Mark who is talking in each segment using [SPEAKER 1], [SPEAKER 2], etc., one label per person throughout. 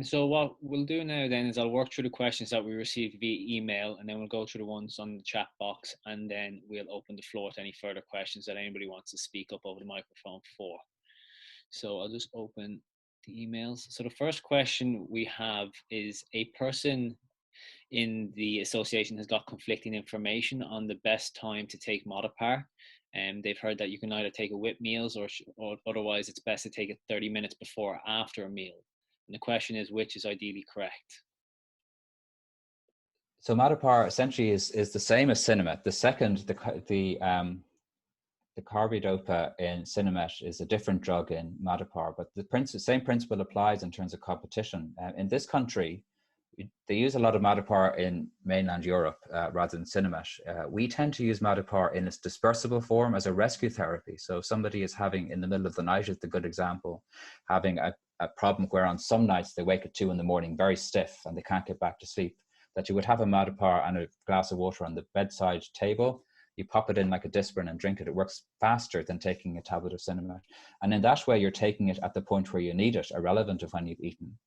[SPEAKER 1] So what we'll do now then is I'll work through the questions that we received via email, and then we'll go through the ones on the chat box, and then we'll open the floor to any further questions that anybody wants to speak up over the microphone for. So I'll just open the emails. So the first question we have is, a person in the association has got conflicting information on the best time to take Modipar. And they've heard that you can either take it with meals or otherwise it's best to take it 30 minutes before or after a meal. And the question is, which is ideally correct?
[SPEAKER 2] So Modipar essentially is the same as Sinemet. The carbidopa in Sinemet is a different drug in Modipar, but the same principle applies in terms of competition. In this country, they use a lot of Modipar in mainland Europe rather than Sinemet. We tend to use Modipar in its dispersible form as a rescue therapy. So if somebody is having, in the middle of the night is the good example, having a problem where on some nights they wake at 2 a.m. very stiff and they can't get back to sleep, that you would have a Modipar and a glass of water on the bedside table. You pop it in like a Disprin and drink it. It works faster than taking a tablet of Sinemet. And in that way, you're taking it at the point where you need it, irrelevant of when you've eaten.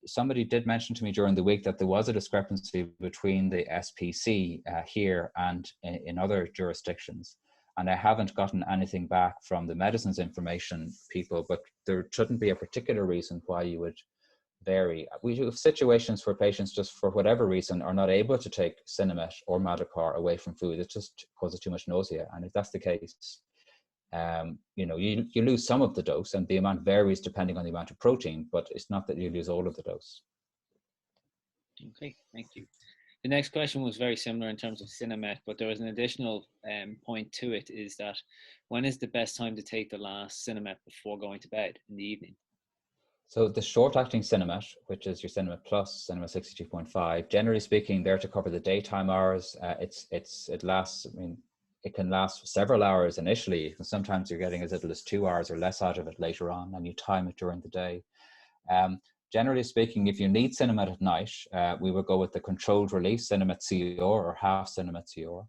[SPEAKER 2] Somebody did mention to me during the week that there was a discrepancy between the SPC here and in other jurisdictions. And I haven't gotten anything back from the medicines information people, but there shouldn't be a particular reason why you would vary. We have situations where patients just for whatever reason are not able to take Sinemet or Modipar away from food. It just causes too much nausea. And if that's the case, you lose some of the dose, and the amount varies depending on the amount of protein, but it's not that you lose all of the dose.
[SPEAKER 1] Okay, thank you. The next question was very similar in terms of Sinemet, but there was an additional point to it, is that when is the best time to take the last Sinemet before going to bed in the evening?
[SPEAKER 2] So the short-acting Sinemet, which is your Sinemet Plus, Sinemet 62.5, generally speaking, they're to cover the daytime hours. It lasts, it can last several hours initially, and sometimes you're getting as little as 2 hours or less out of it later on, and you time it during the day. Generally speaking, if you need Sinemet at night, we would go with the controlled release Sinemet CR or half Sinemet CR.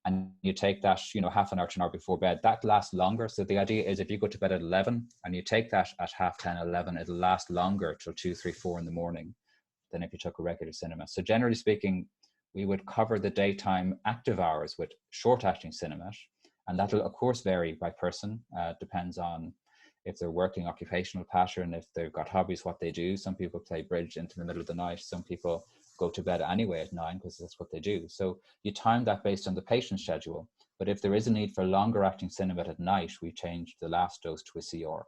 [SPEAKER 2] And you take that, half an hour to an hour before bed. That lasts longer. So the idea is if you go to bed at 11 and you take that at 10:30, 11, it'll last longer till 2, 3, 4 in the morning than if you took a regular Sinemet. So generally speaking, we would cover the daytime active hours with short-acting Sinemet. And that'll, of course, vary by person. Depends on if they're working occupational pattern, if they've got hobbies, what they do. Some people play bridge into the middle of the night. Some people go to bed anyway at 9 because that's what they do. So you time that based on the patient's schedule. But if there is a need for longer acting Sinemet at night, we change the last dose to a CR.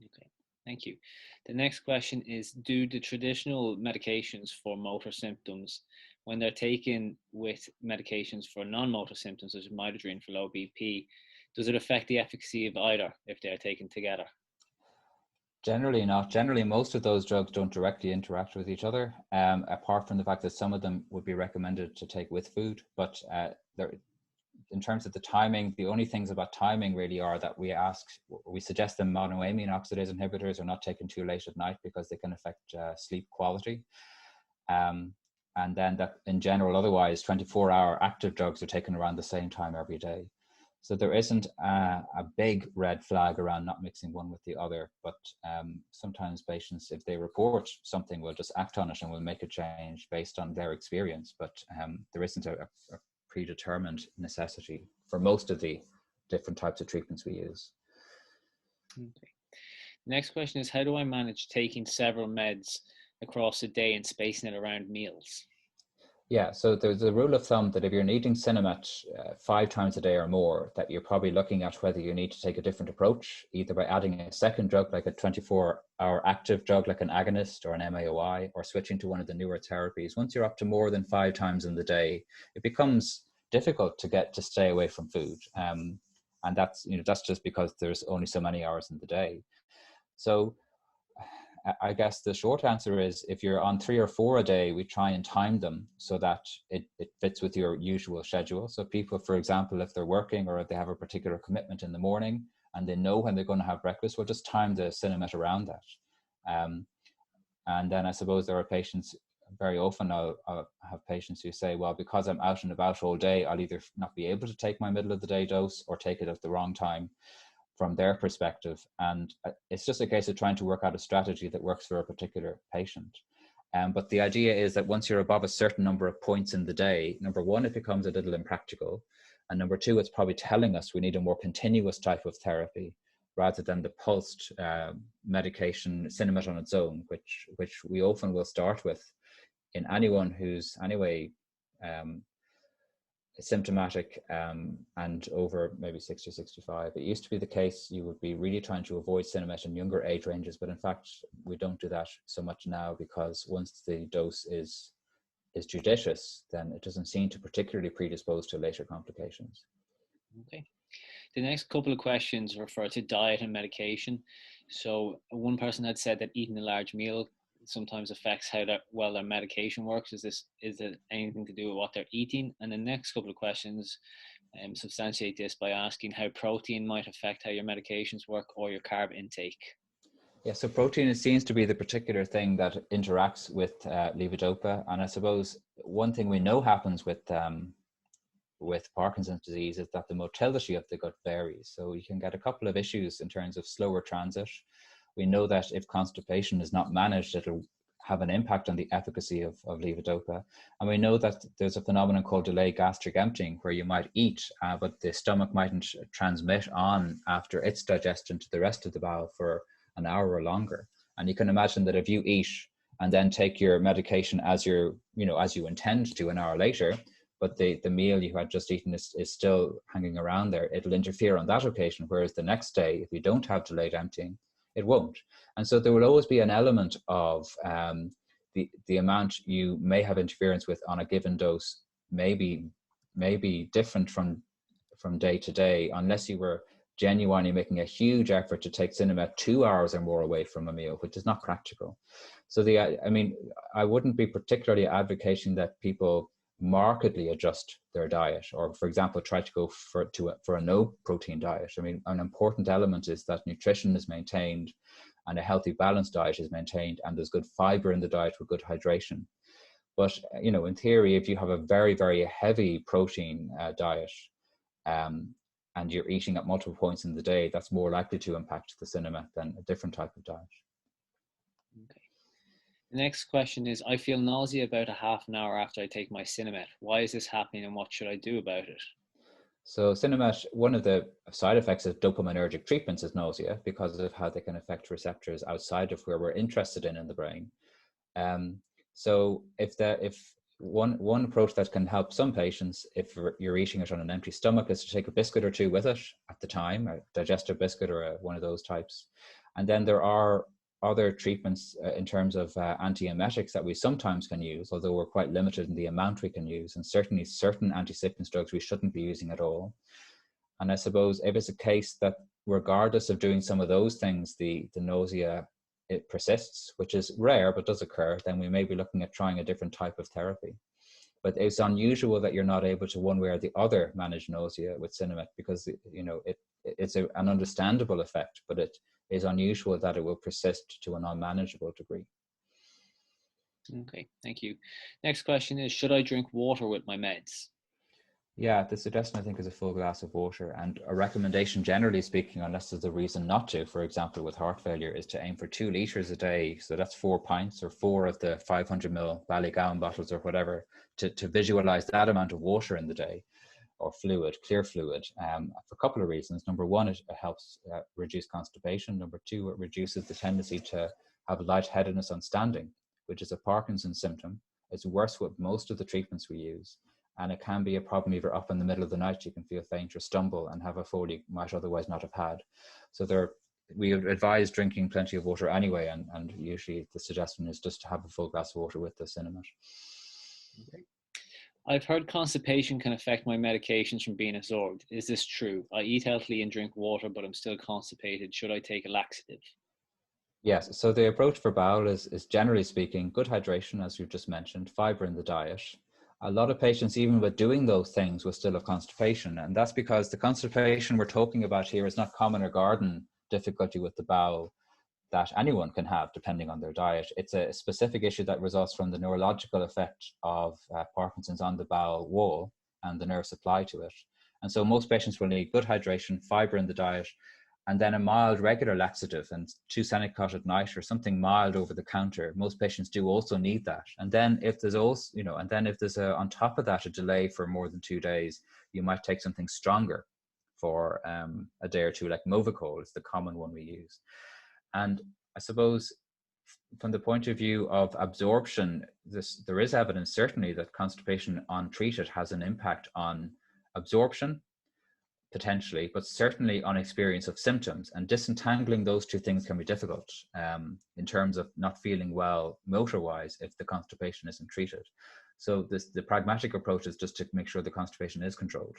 [SPEAKER 1] Okay, thank you. The next question is, do the traditional medications for motor symptoms, when they're taken with medications for non-motor symptoms, such as midodrine for low BP, does it affect the efficacy of either if they're taken together?
[SPEAKER 2] Generally not. Generally, most of those drugs don't directly interact with each other, apart from the fact that some of them would be recommended to take with food. But in terms of the timing, the only things about timing really are that we suggest them monoamine oxidase inhibitors are not taken too late at night because they can affect sleep quality. And then that in general, otherwise, 24-hour active drugs are taken around the same time every day. So there isn't a big red flag around not mixing one with the other, but sometimes patients, if they report something, will just act on it and will make a change based on their experience. But there isn't a predetermined necessity for most of the different types of treatments we use.
[SPEAKER 1] Okay. Next question is, how do I manage taking several meds across a day and spacing it around meals?
[SPEAKER 2] Yeah, so there's a rule of thumb that if you're needing Sinemet 5 times a day or more, that you're probably looking at whether you need to take a different approach, either by adding a second drug like a 24-hour active drug like an agonist or an MAOI, or switching to one of the newer therapies. Once you're up to more than 5 times in the day, it becomes difficult to stay away from food, and that's just because there's only so many hours in the day. So I guess the short answer is, if you're on 3 or 4 a day, we try and time them so that it fits with your usual schedule. So people, for example, if they're working or if they have a particular commitment in the morning and they know when they're going to have breakfast, we'll just time the Sinemet around that. And then I suppose there are patients, very often I'll have patients who say, well, because I'm out and about all day, I'll either not be able to take my middle of the day dose or take it at the wrong time. from their perspective. And it's just a case of trying to work out a strategy that works for a particular patient. But the idea is that once you're above a certain number of points in the day, number one, it becomes a little impractical. And number two, it's probably telling us we need a more continuous type of therapy rather than the pulsed medication, Sinemet on its own, which we often will start with in anyone who's anyway symptomatic and over maybe 60 or 65. It used to be the case you would be really trying to avoid Sinemet in younger age ranges, but in fact we don't do that so much now, because once the dose is judicious, then it doesn't seem to particularly predispose to later complications.
[SPEAKER 1] Okay. The next couple of questions refer to diet and medication. So one person had said that eating a large meal sometimes affects how well their medication works. Is it anything to do with what they're eating? And the next couple of questions substantiate this by asking how protein might affect how your medications work or your carb intake.
[SPEAKER 2] Yeah, so protein seems to be the particular thing that interacts with levodopa. And I suppose one thing we know happens with Parkinson's disease is that the motility of the gut varies. So you can get a couple of issues in terms of slower transit. We know that if constipation is not managed, it'll have an impact on the efficacy of levodopa. And we know that there's a phenomenon called delayed gastric emptying, where you might eat, but the stomach mightn't transmit on after its digestion to the rest of the bowel for an hour or longer. And you can imagine that if you eat and then take your medication as you intend to an hour later, but the meal you had just eaten is still hanging around there, it'll interfere on that occasion. Whereas the next day, if you don't have delayed emptying, it won't. And so there will always be an element of the amount you may have interference with on a given dose may be different from day to day, unless you were genuinely making a huge effort to take Sinemet 2 hours or more away from a meal, which is not practical. So I wouldn't be particularly advocating that people markedly adjust their diet, or for example try to go for a no protein diet. I mean, an important element is that nutrition is maintained and a healthy balanced diet is maintained, and there's good fiber in the diet with good hydration. But in theory, if you have a very, very heavy protein diet and you're eating at multiple points in the day, that's more likely to impact the Sinemet than a different type of diet.
[SPEAKER 1] Okay. The next question is, I feel nausea about a half an hour after I take my Sinemet. Why is this happening and what should I do about it?
[SPEAKER 2] So Sinemet, one of the side effects of dopaminergic treatments is nausea, because of how they can affect receptors outside of where we're interested in the brain. So if one approach that can help some patients, if you're eating it on an empty stomach, is to take a biscuit or two with it at the time, a digestive biscuit or one of those types. And then there are other treatments in terms of antiemetics that we sometimes can use, although we're quite limited in the amount we can use, and certainly certain anti-sickness drugs we shouldn't be using at all. And I suppose if it's a case that regardless of doing some of those things, the nausea, it persists, which is rare but does occur, then we may be looking at trying a different type of therapy. But it's unusual that you're not able to one way or the other manage nausea with Sinemet, because it's an understandable effect, but it is unusual that it will persist to an unmanageable degree.
[SPEAKER 1] Okay, thank you. Next question is, should I drink water with my meds?
[SPEAKER 2] Yeah, the suggestion I think is a full glass of water, and a recommendation generally speaking, unless there's a reason not to, for example with heart failure, is to aim for 2 litres a day. So that's 4 pints or 4 of the 500 ml Ballygowan bottles or whatever, to visualize that amount of water in the day, or fluid, clear fluid, for a couple of reasons. Number one, it helps reduce constipation. Number two, it reduces the tendency to have lightheadedness on standing, which is a Parkinson's symptom. It's worse with most of the treatments we use. And it can be a problem if you're up in the middle of the night, you can feel faint or stumble and have a fall you might otherwise not have had. So we advise drinking plenty of water anyway, and usually the suggestion is just to have a full glass of water with the Sinemet.
[SPEAKER 1] Okay. I've heard constipation can affect my medications from being absorbed. Is this true? I eat healthily and drink water, but I'm still constipated. Should I take a laxative?
[SPEAKER 2] Yes, so the approach for bowel is generally speaking, good hydration, as you've just mentioned, fiber in the diet. A lot of patients, even with doing those things, will still have constipation. And that's because the constipation we're talking about here is not common or garden difficulty with the bowel that anyone can have depending on their diet. It's a specific issue that results from the neurological effect of Parkinson's on the bowel wall and the nerve supply to it. And so most patients will need good hydration, fiber in the diet, and then a mild regular laxative and 2-Senecot at night or something mild over the counter. Most patients do also need that. And then if there's also, if there's on top of that, a delay for more than 2 days, you might take something stronger for a day or two, like Movicol is the common one we use. And I suppose from the point of view of absorption, there is evidence certainly that constipation untreated has an impact on absorption, potentially, but certainly on experience of symptoms. And disentangling those two things can be difficult in terms of not feeling well motor-wise if the constipation isn't treated. So the pragmatic approach is just to make sure the constipation is controlled.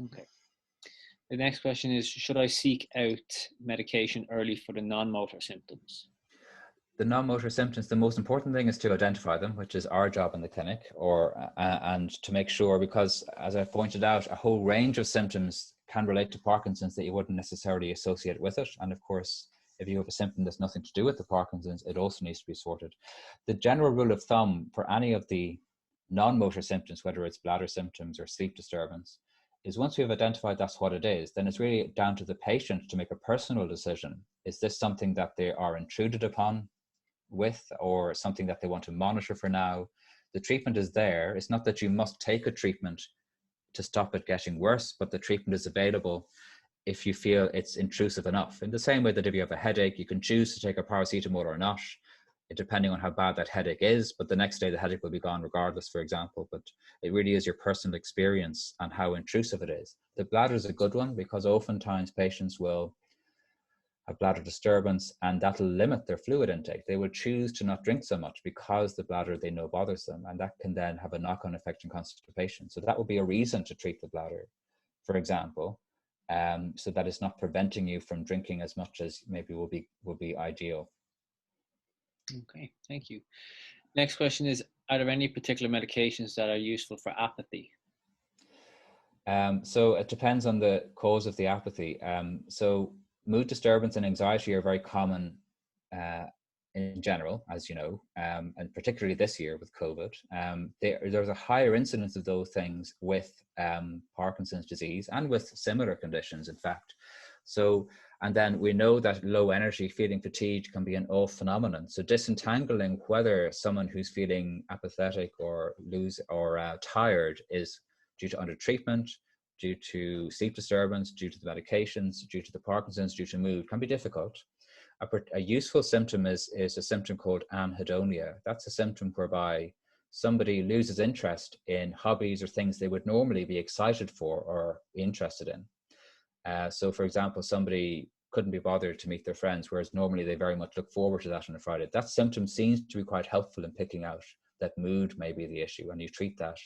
[SPEAKER 1] Okay. The next question is, should I seek out medication early for the non-motor symptoms?
[SPEAKER 2] The non-motor symptoms, the most important thing is to identify them, which is our job in the clinic, and to make sure, because as I pointed out, a whole range of symptoms can relate to Parkinson's that you wouldn't necessarily associate with it. And of course, if you have a symptom that's nothing to do with the Parkinson's, it also needs to be sorted. The general rule of thumb for any of the non-motor symptoms, whether it's bladder symptoms or sleep disturbance, is once we've identified that's what it is, then it's really down to the patient to make a personal decision. Is this something that they are intruded upon with, or something that they want to monitor for now? The treatment is there. It's not that you must take a treatment to stop it getting worse, but the treatment is available if you feel it's intrusive enough. In the same way that if you have a headache, you can choose to take a paracetamol or not, depending on how bad that headache is, but the next day the headache will be gone regardless, for example. But it really is your personal experience and how intrusive it is. The bladder is a good one because oftentimes patients will have bladder disturbance and that'll limit their fluid intake. They will choose to not drink so much because the bladder they know bothers them, and that can then have a knock-on effect on constipation. So that would be a reason to treat the bladder, for example, so that it's not preventing you from drinking as much as maybe will be ideal.
[SPEAKER 1] Okay, thank you. Next question is, are there any particular medications that are useful for apathy?
[SPEAKER 2] So it depends on the cause of the apathy. So mood disturbance and anxiety are very common in general, as you know, and particularly this year with COVID. There's a higher incidence of those things with Parkinson's disease and with similar conditions, in fact. So, and then we know that low energy, feeling fatigued can be an off phenomenon. So disentangling whether someone who's feeling apathetic or tired is due to undertreatment, due to sleep disturbance, due to the medications, due to the Parkinson's, due to mood, can be difficult. A useful symptom is a symptom called anhedonia. That's a symptom whereby somebody loses interest in hobbies or things they would normally be excited for or interested in. So for example, somebody couldn't be bothered to meet their friends, whereas normally they very much look forward to that on a Friday. That symptom seems to be quite helpful in picking out that mood may be the issue, and you treat that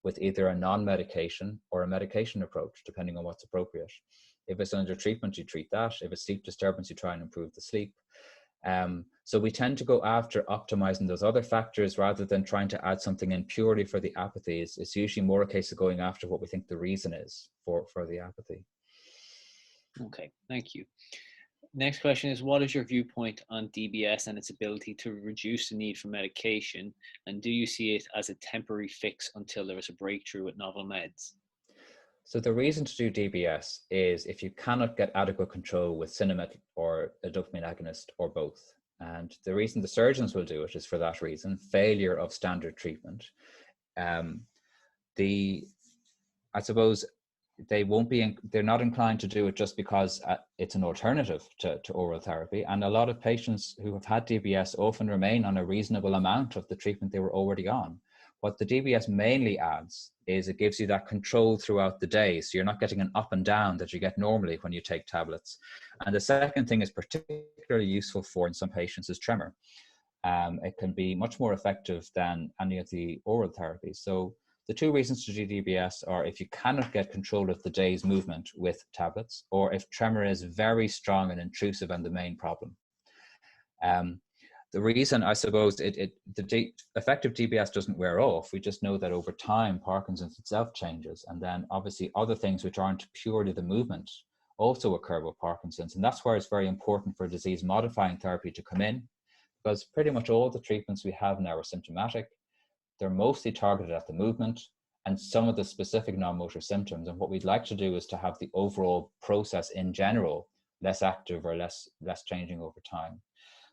[SPEAKER 2] with either a non-medication or a medication approach, depending on what's appropriate. If it's under treatment, you treat that. If it's sleep disturbance, you try and improve the sleep. So we tend to go after optimizing those other factors rather than trying to add something in purely for the apathy. It's usually more a case of going after what we think the reason is for the apathy.
[SPEAKER 1] Okay, thank you. Next question is, what is your viewpoint on DBS and its ability to reduce the need for medication? And do you see it as a temporary fix until there is a breakthrough with novel meds?
[SPEAKER 2] So the reason to do DBS is if you cannot get adequate control with Sinemet or a dopamine agonist or both. And the reason the surgeons will do it is for that reason, failure of standard treatment. I suppose they're not inclined to do it just because it's an alternative to oral therapy. And a lot of patients who have had DBS often remain on a reasonable amount of the treatment they were already on. What the DBS mainly adds is it gives you that control throughout the day. So you're not getting an up and down that you get normally when you take tablets. And the second thing is particularly useful for in some patients is tremor. It can be much more effective than any of the oral therapies. So the two reasons to do DBS are if you cannot get control of the day's movement with tablets, or if tremor is very strong and intrusive and the main problem. The reason, I suppose, the effective DBS doesn't wear off. We just know that over time, Parkinson's itself changes. And then obviously other things which aren't purely the movement also occur with Parkinson's. And that's where it's very important for disease modifying therapy to come in, because pretty much all the treatments we have now are symptomatic. They're mostly targeted at the movement and some of the specific non-motor symptoms. And what we'd like to do is to have the overall process in general less active or less changing over time.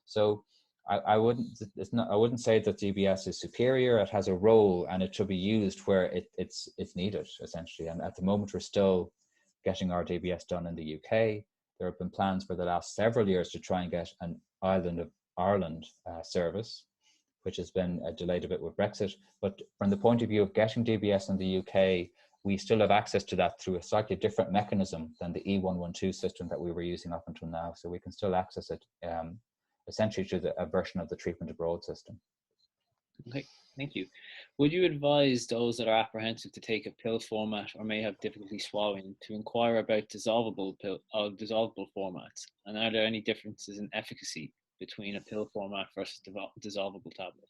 [SPEAKER 2] So I wouldn't say that DBS is superior. It has a role and it should be used where it's needed, essentially. And at the moment, we're still getting our DBS done in the UK. There have been plans for the last several years to try and get an Island of Ireland service, which has been delayed a bit with Brexit. But from the point of view of getting DBS in the UK, we still have access to that through a slightly different mechanism than the E112 system that we were using up until now. So we can still access it essentially through a version of the treatment abroad system.
[SPEAKER 1] Okay, thank you. Would you advise those that are apprehensive to take a pill format or may have difficulty swallowing to inquire about dissolvable formats? And are there any differences in efficacy between a pill format versus dissolvable tablet?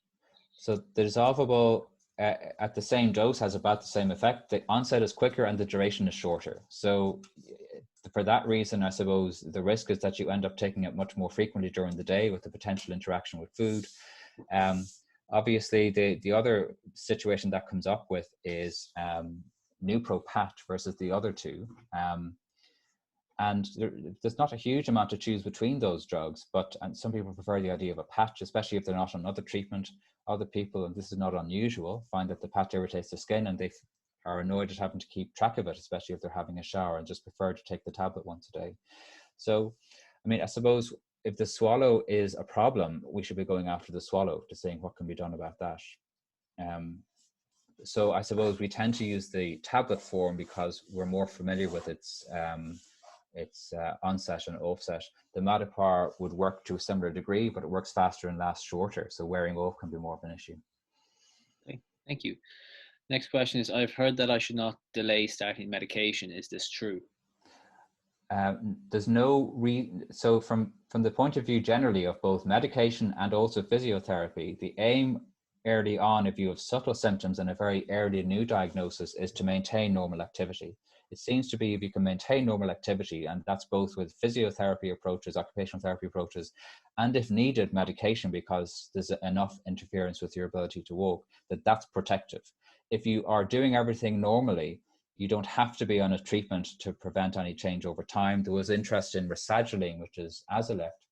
[SPEAKER 2] So the dissolvable at the same dose has about the same effect. The onset is quicker and the duration is shorter. So for that reason, I suppose the risk is that you end up taking it much more frequently during the day with the potential interaction with food. Obviously, the other situation that comes up with is newpro patch versus the other two. And there's not a huge amount to choose between those drugs, and some people prefer the idea of a patch, especially if they're not on other treatment. Other people, and this is not unusual, find that the patch irritates their skin and they are annoyed at having to keep track of it, especially if they're having a shower, and just prefer to take the tablet once a day. So, I mean, I suppose if the swallow is a problem, we should be going after the swallow to seeing what can be done about that. So I suppose we tend to use the tablet form because we're more familiar with its onset and offset. The Modipar would work to a similar degree, but it works faster and lasts shorter. So wearing off can be more of an issue.
[SPEAKER 1] Okay, thank you. Next question is, I've heard that I should not delay starting medication. Is this true?
[SPEAKER 2] There's no so from the point of view generally of both medication and also physiotherapy, the aim early on, if you have subtle symptoms and a very early new diagnosis, is to maintain normal activity. It seems to be if you can maintain normal activity, and that's both with physiotherapy approaches, occupational therapy approaches, and if needed, medication, because there's enough interference with your ability to walk, that's protective. If you are doing everything normally, you don't have to be on a treatment to prevent any change over time. There was interest in rasagiline, which is Azilect,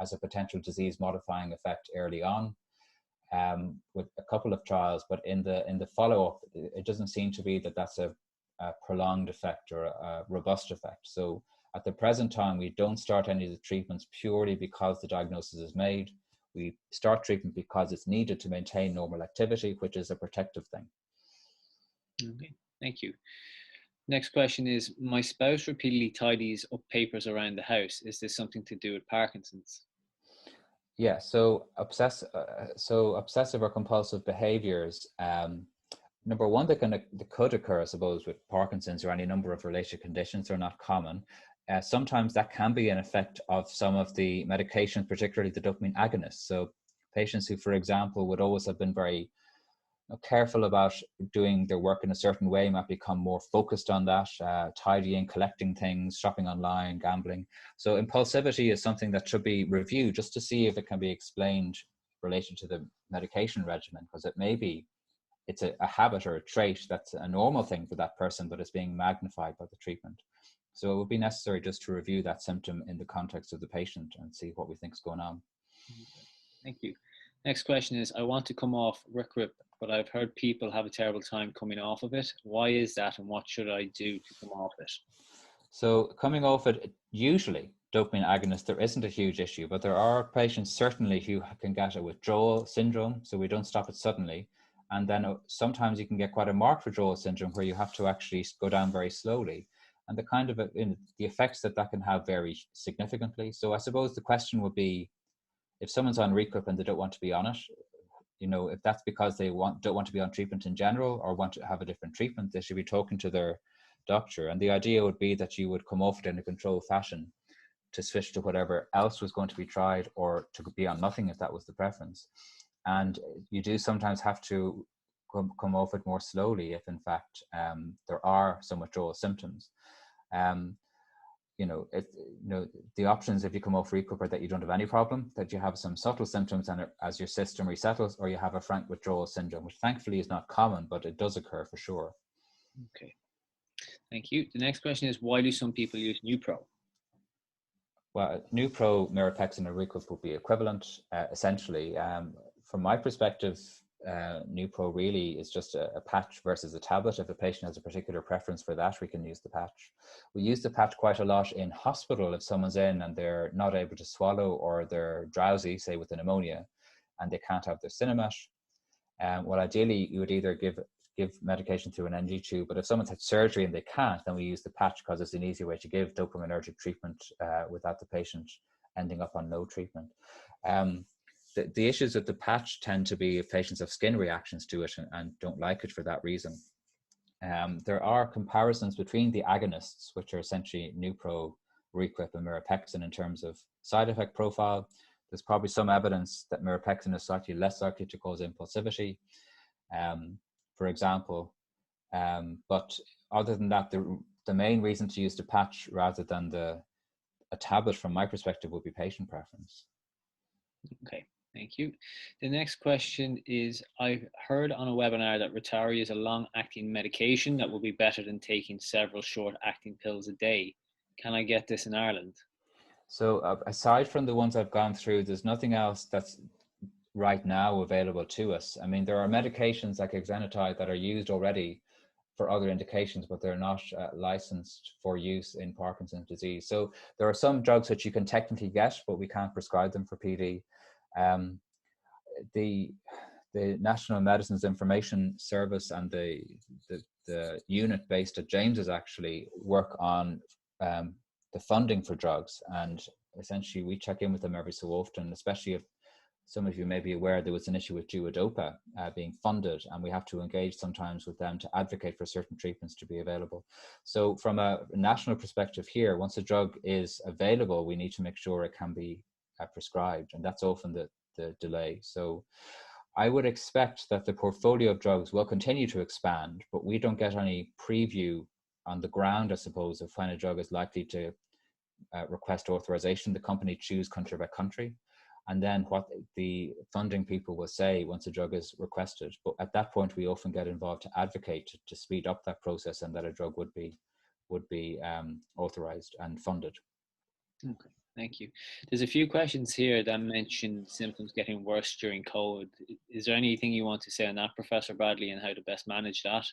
[SPEAKER 2] as a potential disease modifying effect early on, with a couple of trials, but in the follow-up, it doesn't seem to be that's a prolonged effect or a robust effect. So at the present time, we don't start any of the treatments purely because the diagnosis is made. We start treatment because it's needed to maintain normal activity, which is a protective thing.
[SPEAKER 1] Okay, thank you. Next question is, my spouse repeatedly tidies up papers around the house. Is this something to do with Parkinson's?
[SPEAKER 2] Yeah, so obsessive or compulsive behaviors, number one, that could occur, I suppose, with Parkinson's or any number of related conditions. They're not common. Sometimes that can be an effect of some of the medications, particularly the dopamine agonists. So patients who, for example, would always have been very careful about doing their work in a certain way might become more focused on that, tidying, collecting things, shopping online, gambling. So impulsivity is something that should be reviewed just to see if it can be explained related to the medication regimen, because it may be it's a habit or a trait that's a normal thing for that person, but it's being magnified by the treatment. So it would be necessary just to review that symptom in the context of the patient and see what we think is going on.
[SPEAKER 1] Thank you. Next question is, I want to come off Ricrip, but I've heard people have a terrible time coming off of it. Why is that, and what should I do to come off it?
[SPEAKER 2] So coming off it, usually dopamine agonist, there isn't a huge issue, but there are patients certainly who can get a withdrawal syndrome, so we don't stop it suddenly. And then sometimes you can get quite a marked withdrawal syndrome where you have to actually go down very slowly. And the kind of the effects that can have vary significantly. So I suppose the question would be, if someone's on Recup and they don't want to be on it, if that's because they don't want to be on treatment in general or want to have a different treatment, they should be talking to their doctor. And the idea would be that you would come off it in a controlled fashion to switch to whatever else was going to be tried, or to be on nothing if that was the preference. And you do sometimes have to come off it more slowly if in fact there are some withdrawal symptoms. The options if you come off Recup are that you don't have any problem, that you have some subtle symptoms and as your system resettles, or you have a frank withdrawal syndrome, which thankfully is not common, but it does occur for sure.
[SPEAKER 1] Okay, thank you. The next question is, why do some people use newpro?
[SPEAKER 2] Well, newpro, mirapexin, and requip would be equivalent, essentially. From my perspective, newpro really is just a patch versus a tablet. If a patient has a particular preference for that, we can use the patch. We use the patch quite a lot in hospital if someone's in and they're not able to swallow or they're drowsy, say with a pneumonia, and they can't have their Sinemet. Well, ideally, you would either give medication through an NG tube, but if someone's had surgery and they can't, then we use the patch because it's an easy way to give dopaminergic treatment without the patient ending up on no treatment. The issues with the patch tend to be if patients have skin reactions to it and don't like it for that reason. There are comparisons between the agonists, which are essentially newpro, requip, and mirapexin in terms of side effect profile. There's probably some evidence that mirapexin is slightly less likely to cause impulsivity, for example. But other than that, the main reason to use the patch rather than a tablet, from my perspective, would be patient preference.
[SPEAKER 1] Okay, thank you. The next question is, I heard on a webinar that Retari is a long-acting medication that will be better than taking several short-acting pills a day. Can I get this in Ireland?
[SPEAKER 2] So aside from the ones I've gone through, there's nothing else that's right now available to us. I mean, there are medications like exenatide that are used already for other indications, but they're not licensed for use in Parkinson's disease. So there are some drugs which you can technically get, but we can't prescribe them for PD. The National Medicines Information Service and the unit based at James's actually work on the funding for drugs, and essentially we check in with them every so often, especially if some of you may be aware there was an issue with Duodopa being funded, and we have to engage sometimes with them to advocate for certain treatments to be available. So from a national perspective here, once a drug is available, we need to make sure it can be prescribed, and that's often the delay. So I would expect that the portfolio of drugs will continue to expand, but we don't get any preview on the ground, I suppose, of when a drug is likely to request authorization. The company choose country by country, and then what the funding people will say once a drug is requested. But at that point, we often get involved to advocate to speed up that process and that a drug would be authorized and funded.
[SPEAKER 1] Okay, thank you. There's a few questions here that mention symptoms getting worse during COVID. Is there anything you want to say on that, Professor Bradley, and how to best manage that?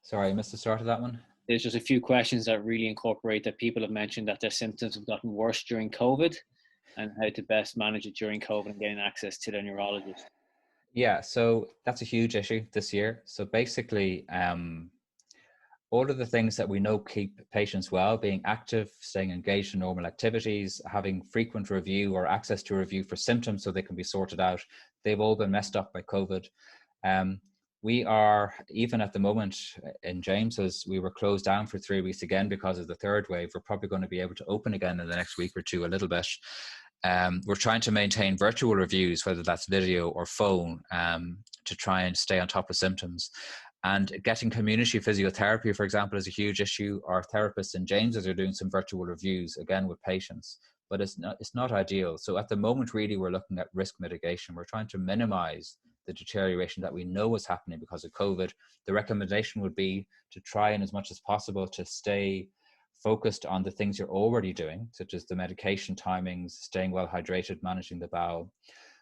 [SPEAKER 2] Sorry, I missed the start of that one.
[SPEAKER 1] There's just a few questions that really incorporate that people have mentioned that their symptoms have gotten worse during COVID and how to best manage it during COVID and getting access to their neurologist.
[SPEAKER 2] Yeah, so that's a huge issue this year. So basically, all of the things that we know keep patients well, being active, staying engaged in normal activities, having frequent review or access to review for symptoms so they can be sorted out, they've all been messed up by COVID. We are, even at the moment in James's, we were closed down for 3 weeks again because of the third wave. We're probably going to be able to open again in the next week or two a little bit. We're trying to maintain virtual reviews, whether that's video or phone, to try and stay on top of symptoms. And getting community physiotherapy, for example, is a huge issue. Our therapists in James's are doing some virtual reviews, again with patients, but it's not ideal. So at the moment, really, we're looking at risk mitigation. We're trying to minimize the deterioration that we know is happening because of COVID. The recommendation would be to try and as much as possible to stay focused on the things you're already doing, such as the medication timings, staying well hydrated, managing the bowel,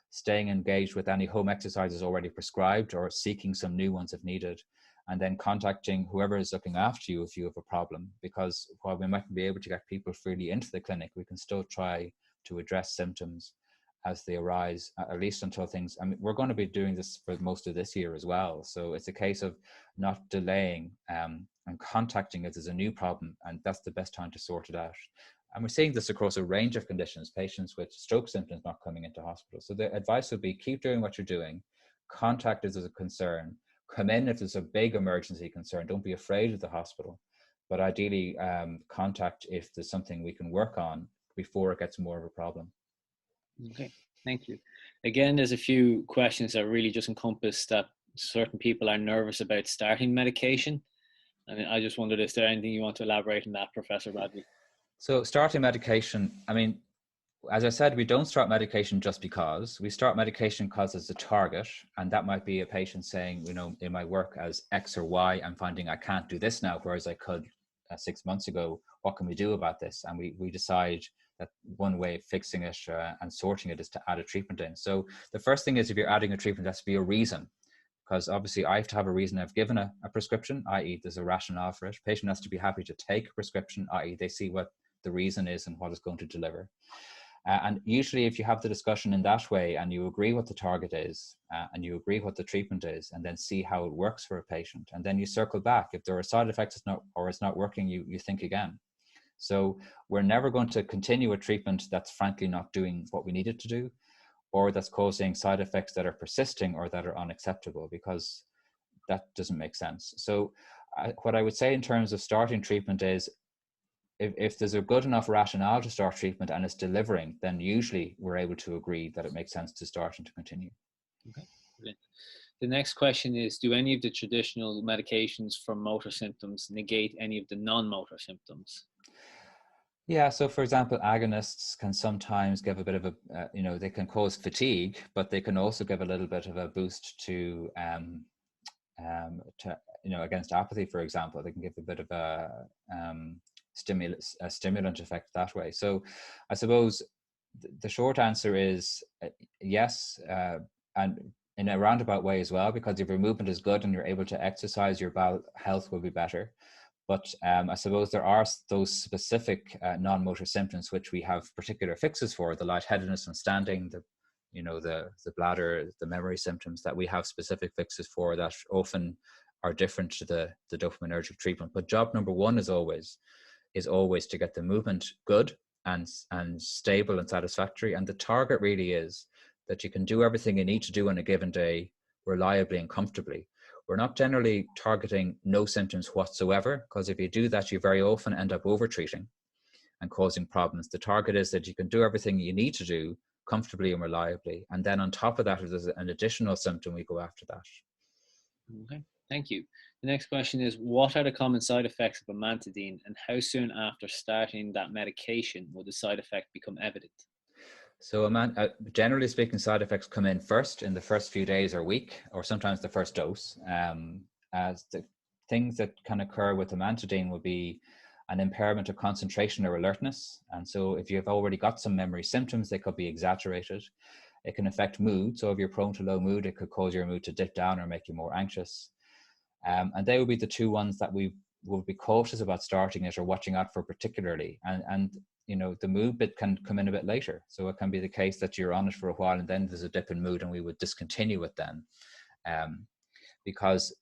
[SPEAKER 2] staying engaged with any home exercises already prescribed or seeking some new ones if needed, and then contacting whoever is looking after you if you have a problem. Because while we mightn't be able to get people freely into the clinic, we can still try to address symptoms as they arise, at least until things, I mean, we're going to be doing this for most of this year as well. So it's a case of not delaying and contacting if there's a new problem, and that's the best time to sort it out. And we're seeing this across a range of conditions, patients with stroke symptoms not coming into hospital. So the advice would be keep doing what you're doing, contact if there's a concern, come in if there's a big emergency concern, don't be afraid of the hospital, but ideally contact if there's something we can work on before it gets more of a problem.
[SPEAKER 1] Okay, thank you. Again, there's a few questions that really just encompass that certain people are nervous about starting medication. And I just wondered, is there anything you want to elaborate on that, Professor Bradley?
[SPEAKER 2] So starting medication, I mean, as I said, we don't start medication just because. We start medication because it's a target, and that might be a patient saying, you know, in my work as X or Y, I'm finding I can't do this now, whereas I could 6 months ago. What can we do about this? And we decide that one way of fixing it and sorting it is to add a treatment in. So the first thing is, if you're adding a treatment, that's to be a reason, because obviously I have to have a reason. I've given a prescription, i.e. there's a rationale for it. Patient has to be happy to take a prescription, i.e. they see what the reason is and what it's going to deliver. And usually if you have the discussion in that way and you agree what the target is and you agree what the treatment is, and then see how it works for a patient, and then you circle back. If there are side effects it's not working, you think again. So we're never going to continue a treatment that's frankly not doing what we need it to do, or that's causing side effects that are persisting or that are unacceptable, because that doesn't make sense. So what I would say in terms of starting treatment is, if there's a good enough rationale to start treatment and it's delivering, then usually we're able to agree that it makes sense to start and to continue.
[SPEAKER 1] Okay. Brilliant. The next question is, do any of the traditional medications for motor symptoms negate any of the non-motor symptoms?
[SPEAKER 2] Yeah, so for example, agonists can sometimes give a bit of a, they can cause fatigue, but they can also give a little bit of a boost to against apathy, for example. They can give a bit of a stimulant effect that way. So I suppose the short answer is yes, and in a roundabout way as well, because if your movement is good and you're able to exercise, your bowel health will be better. But I suppose there are those specific non-motor symptoms which we have particular fixes for: the lightheadedness and standing, the bladder, the memory symptoms, that we have specific fixes for that often are different to the dopaminergic treatment. But job number one is always to get the movement good and stable and satisfactory. And the target really is that you can do everything you need to do on a given day reliably and comfortably. We're not generally targeting no symptoms whatsoever, because if you do that, you very often end up over-treating and causing problems. The target is that you can do everything you need to do comfortably and reliably. And then on top of that, if there's an additional symptom, we go after that.
[SPEAKER 1] Okay, thank you. The next question is, what are the common side effects of amantadine, and how soon after starting that medication will the side effect become evident?
[SPEAKER 2] So generally speaking, side effects come in first in the first few days or week, or sometimes the first dose. As the things that can occur with amantadine will be an impairment of concentration or alertness. And so if you've already got some memory symptoms, they could be exaggerated. It can affect mood. So if you're prone to low mood, it could cause your mood to dip down or make you more anxious. And they would be the two ones that we will be cautious about starting it or watching out for particularly. And the mood bit can come in a bit later. So it can be the case that you're on it for a while and then there's a dip in mood, and we would discontinue it then, because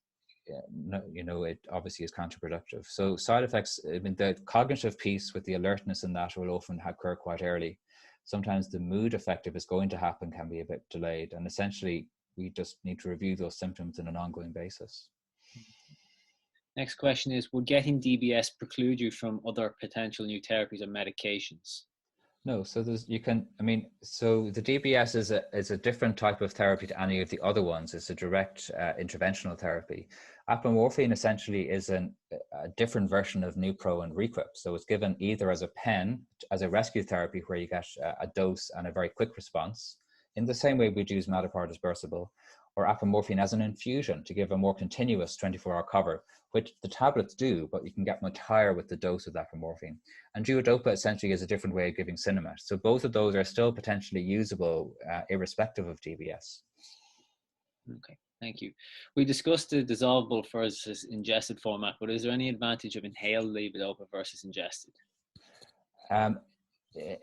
[SPEAKER 2] it obviously is counterproductive. So side effects, I mean, the cognitive piece with the alertness and that will often occur quite early. Sometimes the mood effect, if it's going to happen, can be a bit delayed. And essentially, we just need to review those symptoms on an ongoing basis.
[SPEAKER 1] Next question is, will getting DBS preclude you from other potential new therapies or medications?
[SPEAKER 2] No, so so the DBS is a different type of therapy to any of the other ones. It's a direct interventional therapy. Apomorphine essentially is a different version of newpro and requip. So it's given either as a pen, as a rescue therapy, where you get a dose and a very quick response, in the same way we'd use Modipar dispersible, or apomorphine as an infusion to give a more continuous 24-hour cover, which the tablets do, but you can get much higher with the dose of apomorphine. And duodopa essentially is a different way of giving Sinemet. So both of those are still potentially usable, irrespective of DBS.
[SPEAKER 1] Okay, thank you. We discussed the dissolvable versus ingested format, but is there any advantage of inhaled levodopa versus ingested?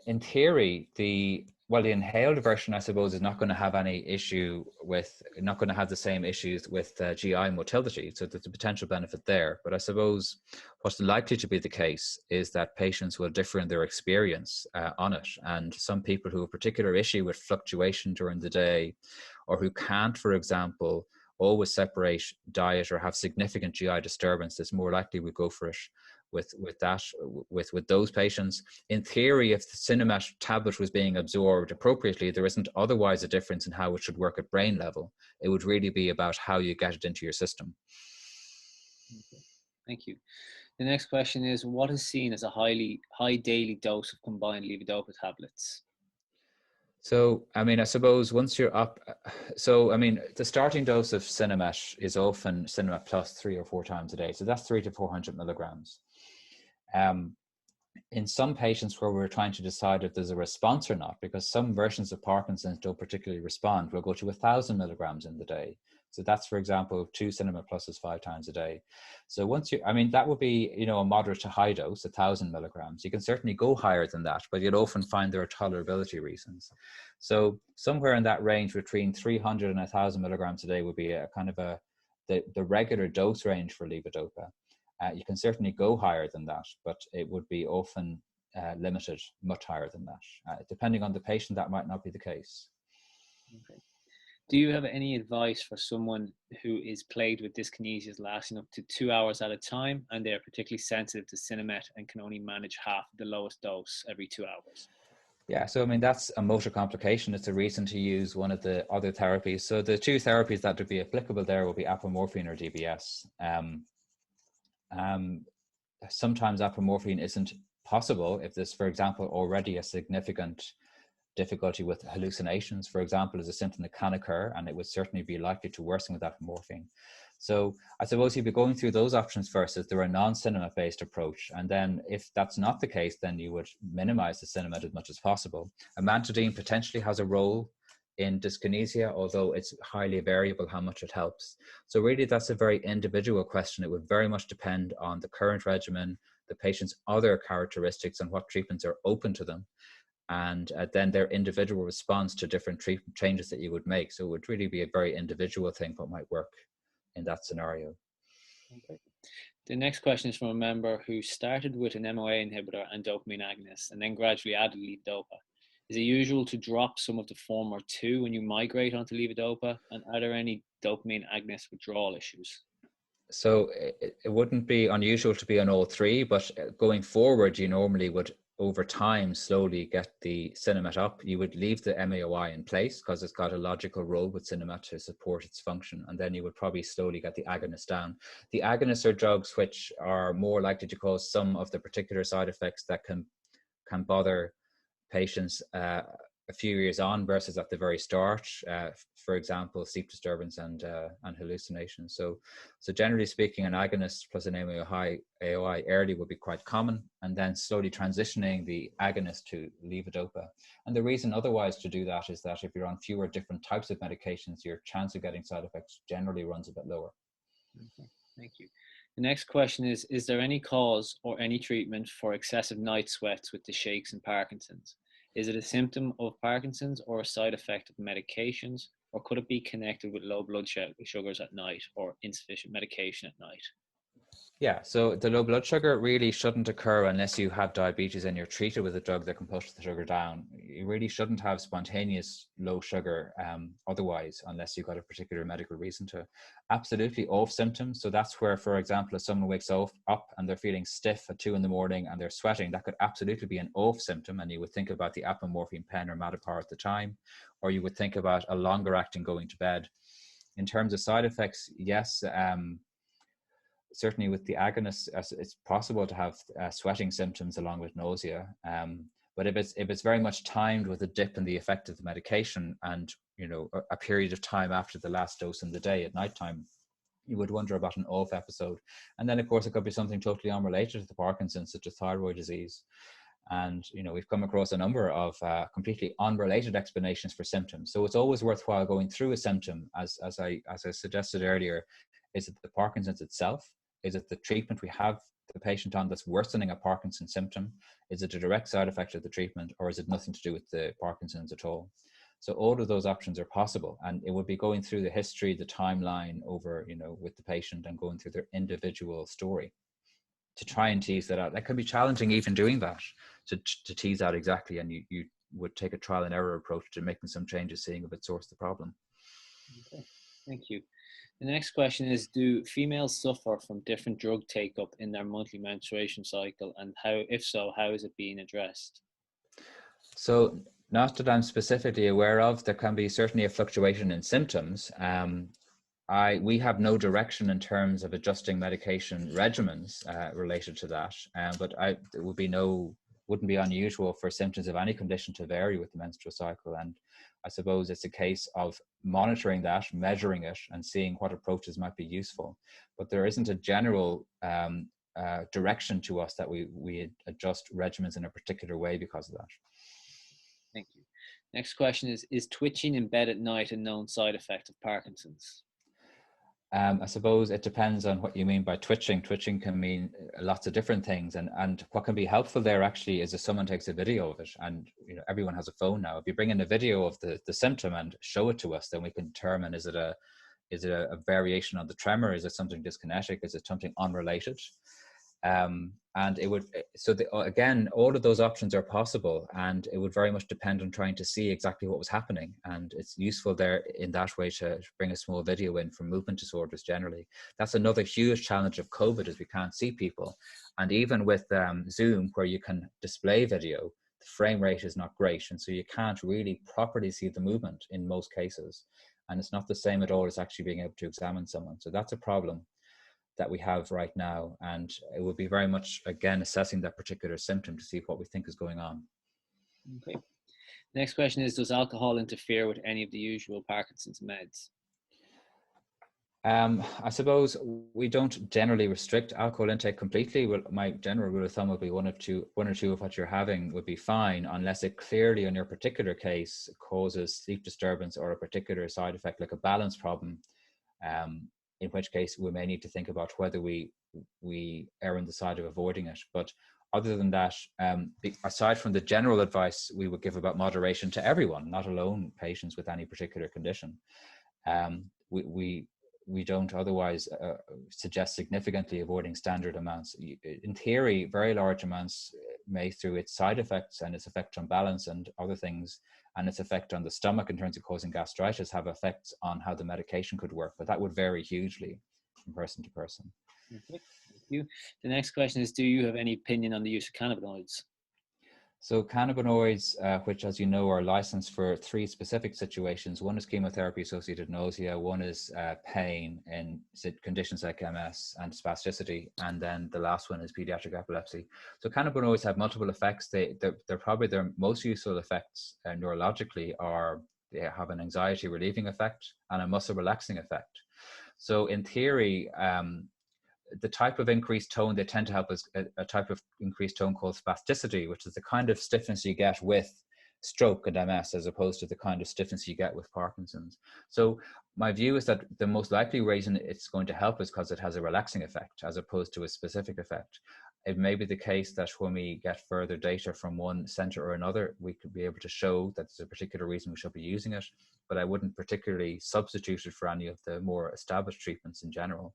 [SPEAKER 2] In theory, the inhaled version, I suppose, is not going to have any issue with, not going to have the same issues with GI motility. So there's a potential benefit there. But I suppose what's likely to be the case is that patients will differ in their experience on it. And some people who have a particular issue with fluctuation during the day, or who can't, for example, always separate diet or have significant GI disturbance, it's more likely we go for it with those patients. In theory, if the Sinemet tablet was being absorbed appropriately, there isn't otherwise a difference in how it should work at brain level. It would really be about how you get it into your system.
[SPEAKER 1] Okay. Thank you. The next question is, what is seen as a high daily dose of combined levodopa tablets?
[SPEAKER 2] So, I suppose once you're up, the starting dose of Sinemet is often Sinemet plus 3 or 4 times a day. So that's 300 to 400 milligrams. In some patients where we're trying to decide if there's a response or not, because some versions of Parkinson's don't particularly respond, we'll go to 1,000 milligrams in the day. So that's, for example, 2 Sinemet pluses 5 times a day. So once you, I mean, that would be, you know, a moderate to high dose, 1,000 milligrams. You can certainly go higher than that, but you'll often find there are tolerability reasons. So somewhere in that range between 300 and 1,000 milligrams a day would be a kind of the regular dose range for levodopa. You can certainly go higher than that, but it would be often limited much higher than that. Depending on the patient, that might not be the case.
[SPEAKER 1] Okay. Do you have any advice for someone who is plagued with dyskinesias lasting up to 2 hours at a time, and they are particularly sensitive to Sinemet and can only manage half the lowest dose every 2 hours?
[SPEAKER 2] Yeah, so I mean, that's a motor complication. It's a reason to use one of the other therapies. So the two therapies that would be applicable there will be apomorphine or DBS. Sometimes apomorphine isn't possible if there's, for example, already a significant difficulty with hallucinations, for example, is a symptom that can occur, and it would certainly be likely to worsen with apomorphine. So I suppose you'd be going through those options first if they're a non-Sinemet based approach. And then if that's not the case, then you would minimize the Sinemet as much as possible. Amantadine potentially has a role in dyskinesia, although it's highly variable how much it helps. So really that's a very individual question. It would very much depend on the current regimen, the patient's other characteristics and what treatments are open to them, and then their individual response to different treatment changes that you would make. So it would really be a very individual thing what might work in that scenario.
[SPEAKER 1] Okay. The next question is from a member who started with an MOA inhibitor and dopamine agonist and then gradually added levodopa. Is it usual to drop some of the former two when you migrate onto levodopa? And are there any dopamine agonist withdrawal issues?
[SPEAKER 2] So it wouldn't be unusual to be on all three, but going forward, you normally would over time slowly get the Sinemet up. You would leave the MAOI in place because it's got a logical role with Sinemet to support its function. And then you would probably slowly get the agonist down. The agonists are drugs which are more likely to cause some of the particular side effects that can bother patients a few years on versus at the very start. For example, sleep disturbance and hallucinations. So generally speaking, an agonist plus an AOI early would be quite common, and then slowly transitioning the agonist to levodopa. And the reason otherwise to do that is that if you're on fewer different types of medications, your chance of getting side effects generally runs a bit lower.
[SPEAKER 1] Okay, thank you. The next question is there any cause or any treatment for excessive night sweats with the shakes and Parkinson's? Is it a symptom of Parkinson's or a side effect of medications, or could it be connected with low blood sugars at night or insufficient medication at night?
[SPEAKER 2] Yeah, so the low blood sugar really shouldn't occur unless you have diabetes and you're treated with a drug that can push the sugar down. You really shouldn't have spontaneous low sugar otherwise, unless you've got a particular medical reason to. Absolutely off symptoms. So that's where, for example, if someone wakes up and they're feeling stiff at 2 a.m. and they're sweating, that could absolutely be an off symptom. And you would think about the apomorphine pen or Modipar at the time, or you would think about a longer acting going to bed. In terms of side effects, yes, certainly with the agonists, it's possible to have sweating symptoms along with nausea. But if it's very much timed with a dip in the effect of the medication and, you know, a period of time after the last dose in the day at nighttime, you would wonder about an off episode. And then, of course, it could be something totally unrelated to the Parkinson's, such as thyroid disease. And, you know, we've come across a number of completely unrelated explanations for symptoms. So it's always worthwhile going through a symptom, as I suggested earlier. Is it the Parkinson's itself? Is it the treatment we have the patient on that's worsening a Parkinson's symptom? Is it a direct side effect of the treatment, or is it nothing to do with the Parkinson's at all? So all of those options are possible, and it would be going through the history, the timeline over, you know, with the patient and going through their individual story to try and tease that out. That can be challenging even doing that, to tease out exactly, and you would take a trial and error approach to making some changes, seeing if it sorts the problem.
[SPEAKER 1] Okay, thank you. The next question is, do females suffer from different drug take-up in their monthly menstruation cycle, and how, if so, how is it being addressed?
[SPEAKER 2] So not that I'm specifically aware of, there can be certainly a fluctuation in symptoms. We have no direction in terms of adjusting medication regimens related to that, but it wouldn't be unusual for symptoms of any condition to vary with the menstrual cycle. And I suppose it's a case of monitoring that, measuring it, and seeing what approaches might be useful. But there isn't a general direction to us that we adjust regimens in a particular way because of that.
[SPEAKER 1] Thank you. Next question is twitching in bed at night a known side effect of Parkinson's?
[SPEAKER 2] I suppose it depends on what you mean by twitching. Twitching can mean lots of different things, and what can be helpful there actually is if someone takes a video of it, and everyone has a phone now. If you bring in a video of the symptom and show it to us, then we can determine is it a variation on the tremor, is it something dyskinetic, is it something unrelated, and it would again, all of those options are possible, and it would very much depend on trying to see exactly what was happening. And it's useful there in that way to bring a small video in for movement disorders generally. That's another huge challenge of COVID, is we can't see people, and even with Zoom, where you can display video, the frame rate is not great, and so you can't really properly see the movement in most cases, and it's not the same at all as actually being able to examine someone. So that's a problem that we have right now, and it would be very much, again, assessing that particular symptom to see what we think is going on.
[SPEAKER 1] Okay. Next question is, does alcohol interfere with any of the usual Parkinson's meds?
[SPEAKER 2] I suppose we don't generally restrict alcohol intake completely. Well, my general rule of thumb would be one or two of what you're having would be fine, unless it clearly, in your particular case, causes sleep disturbance or a particular side effect like a balance problem. In which case we may need to think about whether we err on the side of avoiding it. But other than that, aside from the general advice we would give about moderation to everyone, not alone patients with any particular condition, we don't otherwise suggest significantly avoiding standard amounts. In theory, very large amounts may, through its side effects and its effect on balance and other things, and its effect on the stomach in terms of causing gastritis, have effects on how the medication could work, but that would vary hugely from person to person.
[SPEAKER 1] Okay, thank you. The next question is, do you have any opinion on the use of cannabinoids?
[SPEAKER 2] So cannabinoids, which, as you know, are licensed for 3 specific situations. One is chemotherapy-associated nausea, one is pain in conditions like MS and spasticity, and then the last one is pediatric epilepsy. So cannabinoids have multiple effects. They're probably their most useful effects neurologically are they have an anxiety relieving effect and a muscle relaxing effect. So in theory, the type of increased tone they tend to help is a type of increased tone called spasticity, which is the kind of stiffness you get with stroke and MS, as opposed to the kind of stiffness you get with Parkinson's. So my view is that the most likely reason it's going to help is because it has a relaxing effect as opposed to a specific effect. It may be the case that when we get further data from one center or another, we could be able to show that there's a particular reason we should be using it, but I wouldn't particularly substitute it for any of the more established treatments in general.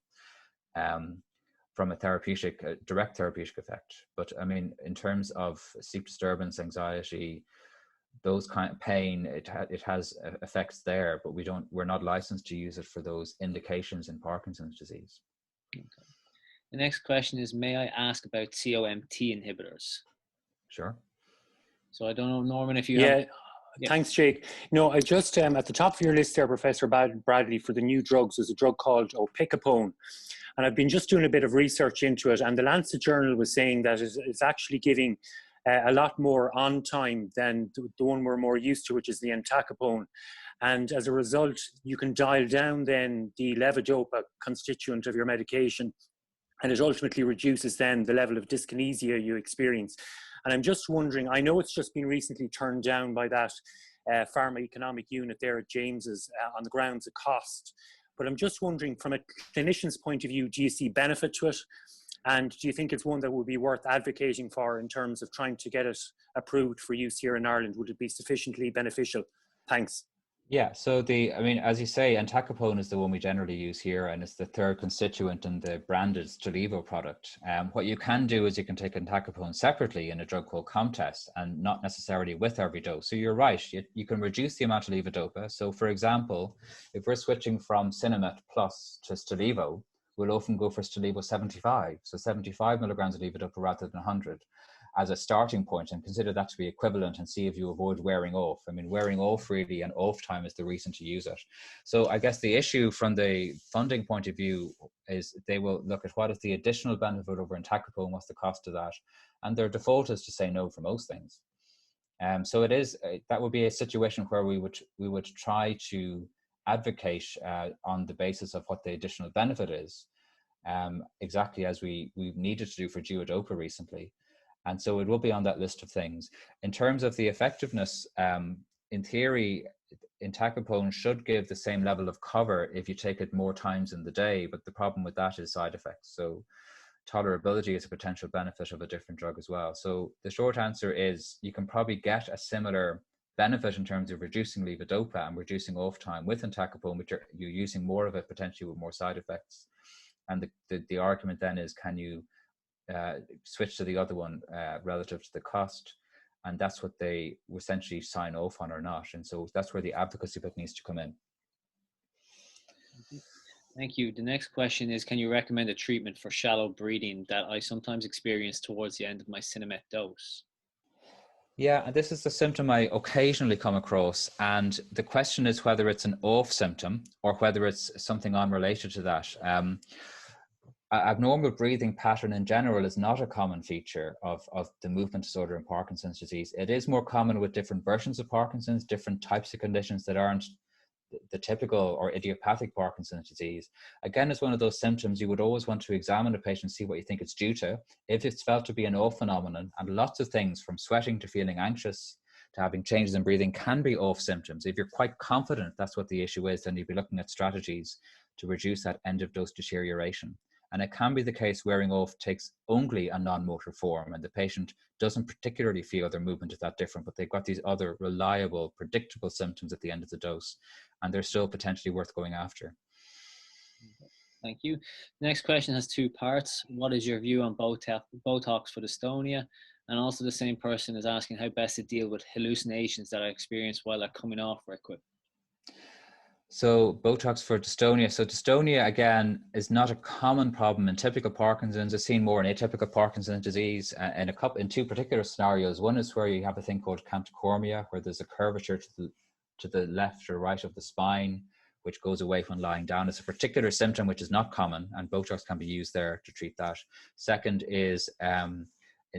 [SPEAKER 2] From a direct therapeutic effect. But I mean, in terms of sleep disturbance, anxiety, those kind of pain, it has effects there, but we're not licensed to use it for those indications in Parkinson's disease.
[SPEAKER 1] Okay. The next question is, may I ask about COMT inhibitors?
[SPEAKER 2] Sure.
[SPEAKER 1] So I don't know, Norman, if you have...
[SPEAKER 3] Yeah. Thanks, Jake. I just, at the top of your list there, Professor Bradley, for the new drugs, there's a drug called piccopone. And I've been just doing a bit of research into it, and the Lancet Journal was saying that it's actually giving a lot more on time than the one we're more used to, which is the entacapone. And as a result, you can dial down then the levodopa constituent of your medication, and it ultimately reduces then the level of dyskinesia you experience. And I'm just wondering, I know it's just been recently turned down by that pharma economic unit there at James's on the grounds of cost. But I'm just wondering, from a clinician's point of view, do you see benefit to it? And do you think it's one that would be worth advocating for in terms of trying to get it approved for use here in Ireland? Would it be sufficiently beneficial? Thanks.
[SPEAKER 2] Yeah, so as you say, entacapone is the one we generally use here, and it's the third constituent in the branded Stalevo product. What you can do is you can take entacapone separately in a drug called Comtess, and not necessarily with every dose. So you're right, you can reduce the amount of levodopa. So for example, if we're switching from Sinemet Plus to Stalevo, we'll often go for Stalevo 75. So 75 milligrams of levodopa rather than 100. As a starting point, and consider that to be equivalent, and see if you avoid wearing off. I mean, wearing off really and off time is the reason to use it. So I guess the issue from the funding point of view is they will look at what is the additional benefit over entacapone, what's the cost of that, and their default is to say no for most things. So it is that would be a situation where we would try to advocate on the basis of what the additional benefit is. exactly as we needed to do for duodopa recently. And so it will be on that list of things. In terms of the effectiveness, in theory, entacapone should give the same level of cover if you take it more times in the day, but the problem with that is side effects. So tolerability is a potential benefit of a different drug as well. So the short answer is you can probably get a similar benefit in terms of reducing levodopa and reducing off time with entacapone, which you're using more of it potentially with more side effects. And the argument then is, can you switch to the other one relative to the cost? And that's what they essentially sign off on or not. And so that's where the advocacy bit needs to come in.
[SPEAKER 1] Thank you. The next question is, can you recommend a treatment for shallow breathing that I sometimes experience towards the end of my Sinemet dose?
[SPEAKER 2] Yeah, and this is a symptom I occasionally come across. And the question is whether it's an off symptom or whether it's something unrelated to that. Abnormal breathing pattern in general is not a common feature of the movement disorder in Parkinson's disease. It is more common with different versions of Parkinson's, different types of conditions that aren't the typical or idiopathic Parkinson's disease. Again, it's one of those symptoms you would always want to examine a patient, see what you think it's due to. If it's felt to be an off phenomenon, and lots of things from sweating to feeling anxious to having changes in breathing can be off symptoms. If you're quite confident that's what the issue is, then you'd be looking at strategies to reduce that end of dose deterioration. And it can be the case wearing off takes only a non-motor form and the patient doesn't particularly feel their movement is that different, but they've got these other reliable, predictable symptoms at the end of the dose, and they're still potentially worth going after.
[SPEAKER 1] Thank you. The next question has two parts. What is your view on botox for dystonia? And also the same person is asking how best to deal with hallucinations that I experience while they're coming off equip.
[SPEAKER 2] So Botox for dystonia. So dystonia, again, is not a common problem in typical Parkinson's. It's seen more in atypical Parkinson's disease in two particular scenarios. One is where you have a thing called canticormia, where there's a curvature to the left or right of the spine, which goes away when lying down. It's a particular symptom which is not common, and Botox can be used there to treat that. Second is in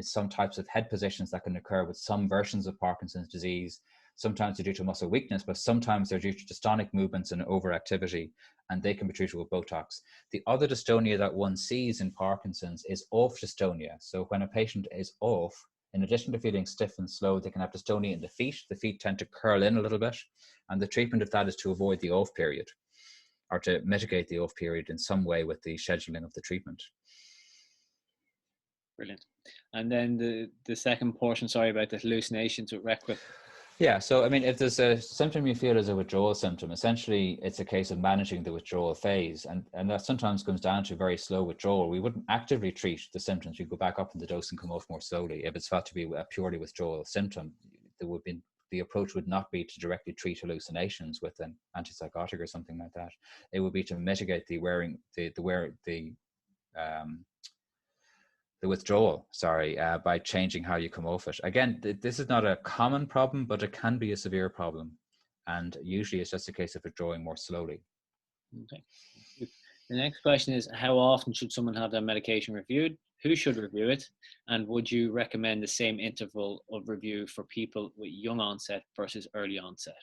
[SPEAKER 2] some types of head positions that can occur with some versions of Parkinson's disease. Sometimes they're due to muscle weakness, but sometimes they're due to dystonic movements and overactivity, and they can be treated with Botox. The other dystonia that one sees in Parkinson's is off dystonia. So when a patient is off, in addition to feeling stiff and slow, they can have dystonia in the feet. The feet tend to curl in a little bit, and the treatment of that is to avoid the off period or to mitigate the off period in some way with the scheduling of the treatment.
[SPEAKER 1] Brilliant. And then the second portion, sorry, about the hallucinations with Requip.
[SPEAKER 2] Yeah, so I mean, if there's a symptom you feel is a withdrawal symptom, essentially it's a case of managing the withdrawal phase. And that sometimes comes down to very slow withdrawal. We wouldn't actively treat the symptoms. We go back up in the dose and come off more slowly. If it's felt to be a purely withdrawal symptom, the approach would not be to directly treat hallucinations with an antipsychotic or something like that. It would be to mitigate the withdrawal, by changing how you come off it. Again, this is not a common problem, but it can be a severe problem. And usually it's just a case of withdrawing more slowly.
[SPEAKER 1] Okay. The next question is, how often should someone have their medication reviewed? Who should review it? And would you recommend the same interval of review for people with young onset versus early onset?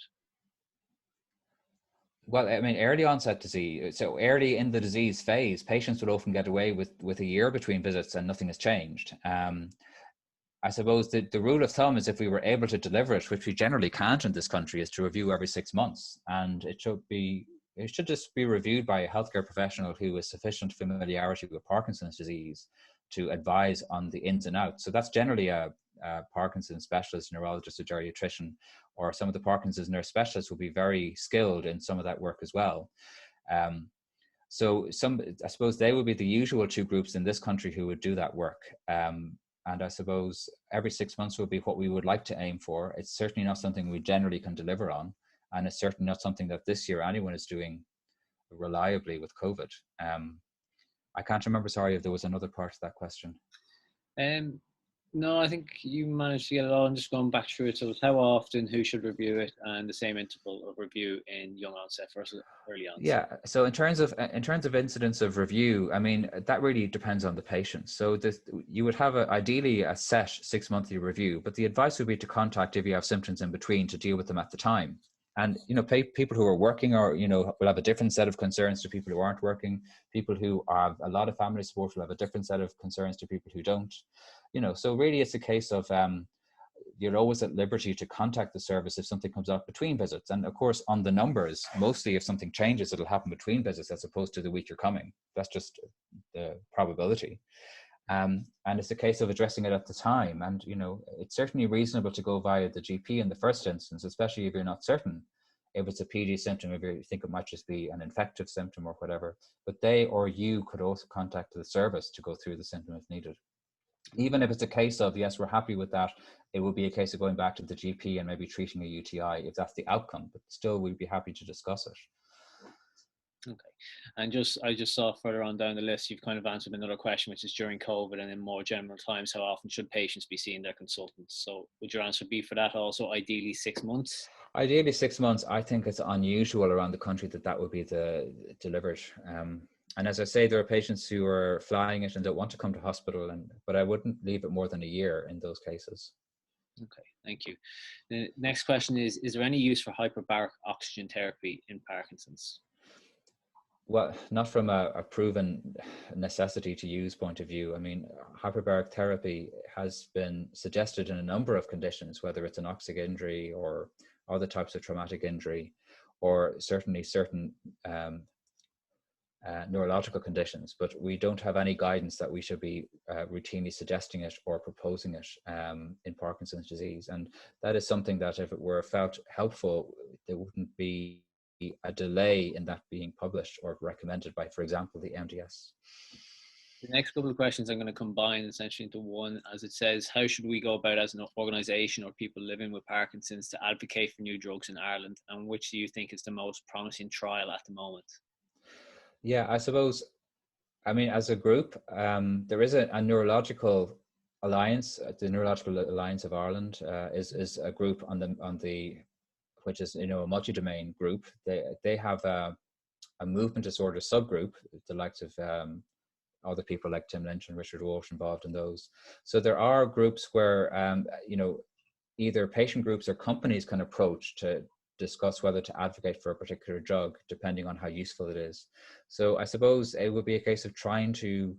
[SPEAKER 2] Well, I mean, early onset disease, so early in the disease phase, patients would often get away with a year between visits and nothing has changed. I suppose the rule of thumb is if we were able to deliver it, which we generally can't in this country, is to review every 6 months. And it should just be reviewed by a healthcare professional who has sufficient familiarity with Parkinson's disease to advise on the ins and outs. So that's generally a Parkinson's specialist, neurologist, or geriatrician, or some of the Parkinson's nurse specialists will be very skilled in some of that work as well. So I suppose they would be the usual two groups in this country who would do that work. And I suppose every 6 months would be what we would like to aim for. It's certainly not something we generally can deliver on. And it's certainly not something that this year anyone is doing reliably with COVID. I can't remember, sorry, if there was another part of that question.
[SPEAKER 1] No, I think you managed to get it all. I'm just going back through it. So it's how often, who should review it, and the same interval of review in young onset versus early onset.
[SPEAKER 2] Yeah. So in terms of incidence of review, I mean, that really depends on the patient. So you would have ideally a set 6 monthly review, but the advice would be to contact if you have symptoms in between to deal with them at the time. And, you know, people who are working or, you know, will have a different set of concerns to people who aren't working. People who have a lot of family support will have a different set of concerns to people who don't. You know, so really it's a case of you're always at liberty to contact the service if something comes up between visits. And of course, on the numbers, mostly if something changes, it'll happen between visits as opposed to the week you're coming. That's just the probability. And it's a case of addressing it at the time. And, you know, it's certainly reasonable to go via the GP in the first instance, especially if you're not certain if it's a PD symptom, if you think it might just be an infective symptom or whatever. But they or you could also contact the service to go through the symptom if needed. Even if it's a case of, yes, we're happy with that, it would be a case of going back to the GP and maybe treating a UTI if that's the outcome, but still we'd be happy to discuss it.
[SPEAKER 1] Okay. And I just saw further on down the list, you've kind of answered another question, which is during COVID and in more general times, how often should patients be seeing their consultants? So would your answer be for that also ideally 6 months?
[SPEAKER 2] Ideally 6 months. I think it's unusual around the country that would be the delivered. And as I say, there are patients who are flying it and don't want to come to hospital, but I wouldn't leave it more than a year in those cases.
[SPEAKER 1] Okay, thank you. The next question is there any use for hyperbaric oxygen therapy in Parkinson's?
[SPEAKER 2] Well, not from a proven necessity to use point of view. I mean, hyperbaric therapy has been suggested in a number of conditions, whether it's an oxic injury or other types of traumatic injury, or certainly certain neurological conditions, but we don't have any guidance that we should be routinely suggesting it or proposing it in Parkinson's disease. And that is something that if it were felt helpful, there wouldn't be a delay in that being published or recommended by, for example, the MDS.
[SPEAKER 1] The next couple of questions I'm going to combine essentially into one, as it says, how should we go about as an organisation or people living with Parkinson's to advocate for new drugs in Ireland, and which do you think is the most promising trial at the moment?
[SPEAKER 2] Yeah, I suppose, I mean, as a group, there is a neurological alliance. The Neurological Alliance of Ireland is a group on the which is, you know, a multi-domain group. They have a movement disorder subgroup, the likes of other people like Tim Lynch and Richard Walsh involved in those. So there are groups where, you know, either patient groups or companies can approach to discuss whether to advocate for a particular drug, depending on how useful it is. So I suppose it would be a case of trying to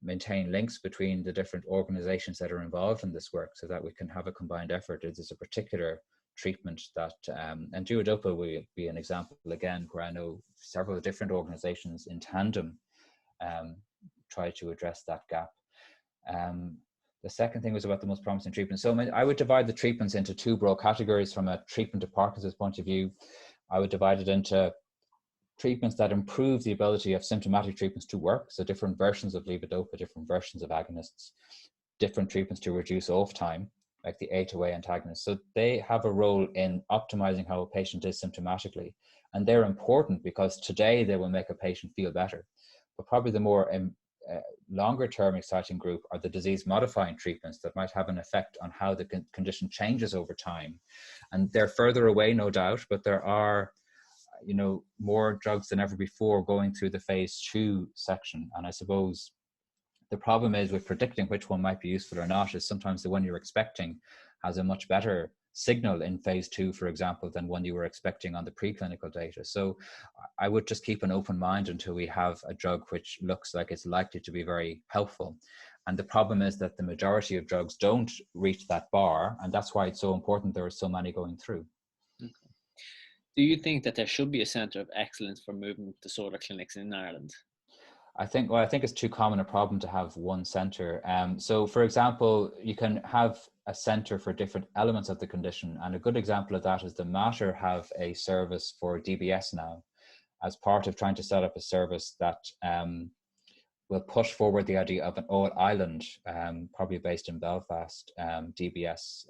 [SPEAKER 2] maintain links between the different organizations that are involved in this work so that we can have a combined effort. It is a particular treatment that, and duodopa will be an example again, where I know several different organizations in tandem try to address that gap. The second thing was about the most promising treatment. So I would divide the treatments into two broad categories from a treatment of Parkinson's point of view. I would divide it into treatments that improve the ability of symptomatic treatments to work. So different versions of levodopa, different versions of agonists, different treatments to reduce off time, like the A2A antagonists. So they have a role in optimizing how a patient is symptomatically. And they're important because today they will make a patient feel better. But probably the more longer term exciting group are the disease modifying treatments that might have an effect on how the condition changes over time. And they're further away, no doubt, but there are, you know, more drugs than ever before going through the phase 2 section. And I suppose the problem is with predicting which one might be useful or not is sometimes the one you're expecting has a much better signal in phase 2, for example, than one you were expecting on the preclinical data. So I would just keep an open mind until we have a drug which looks like it's likely to be very helpful. And the problem is that the majority of drugs don't reach that bar, and that's why it's so important there are so many going through.
[SPEAKER 1] Okay. Do you think that there should be a centre of excellence for movement disorder clinics in Ireland?
[SPEAKER 2] I think it's too common a problem to have one center. So for example, you can have a center for different elements of the condition. And a good example of that is the Mater have a service for DBS now, as part of trying to set up a service that will push forward the idea of an all island, probably based in Belfast, DBS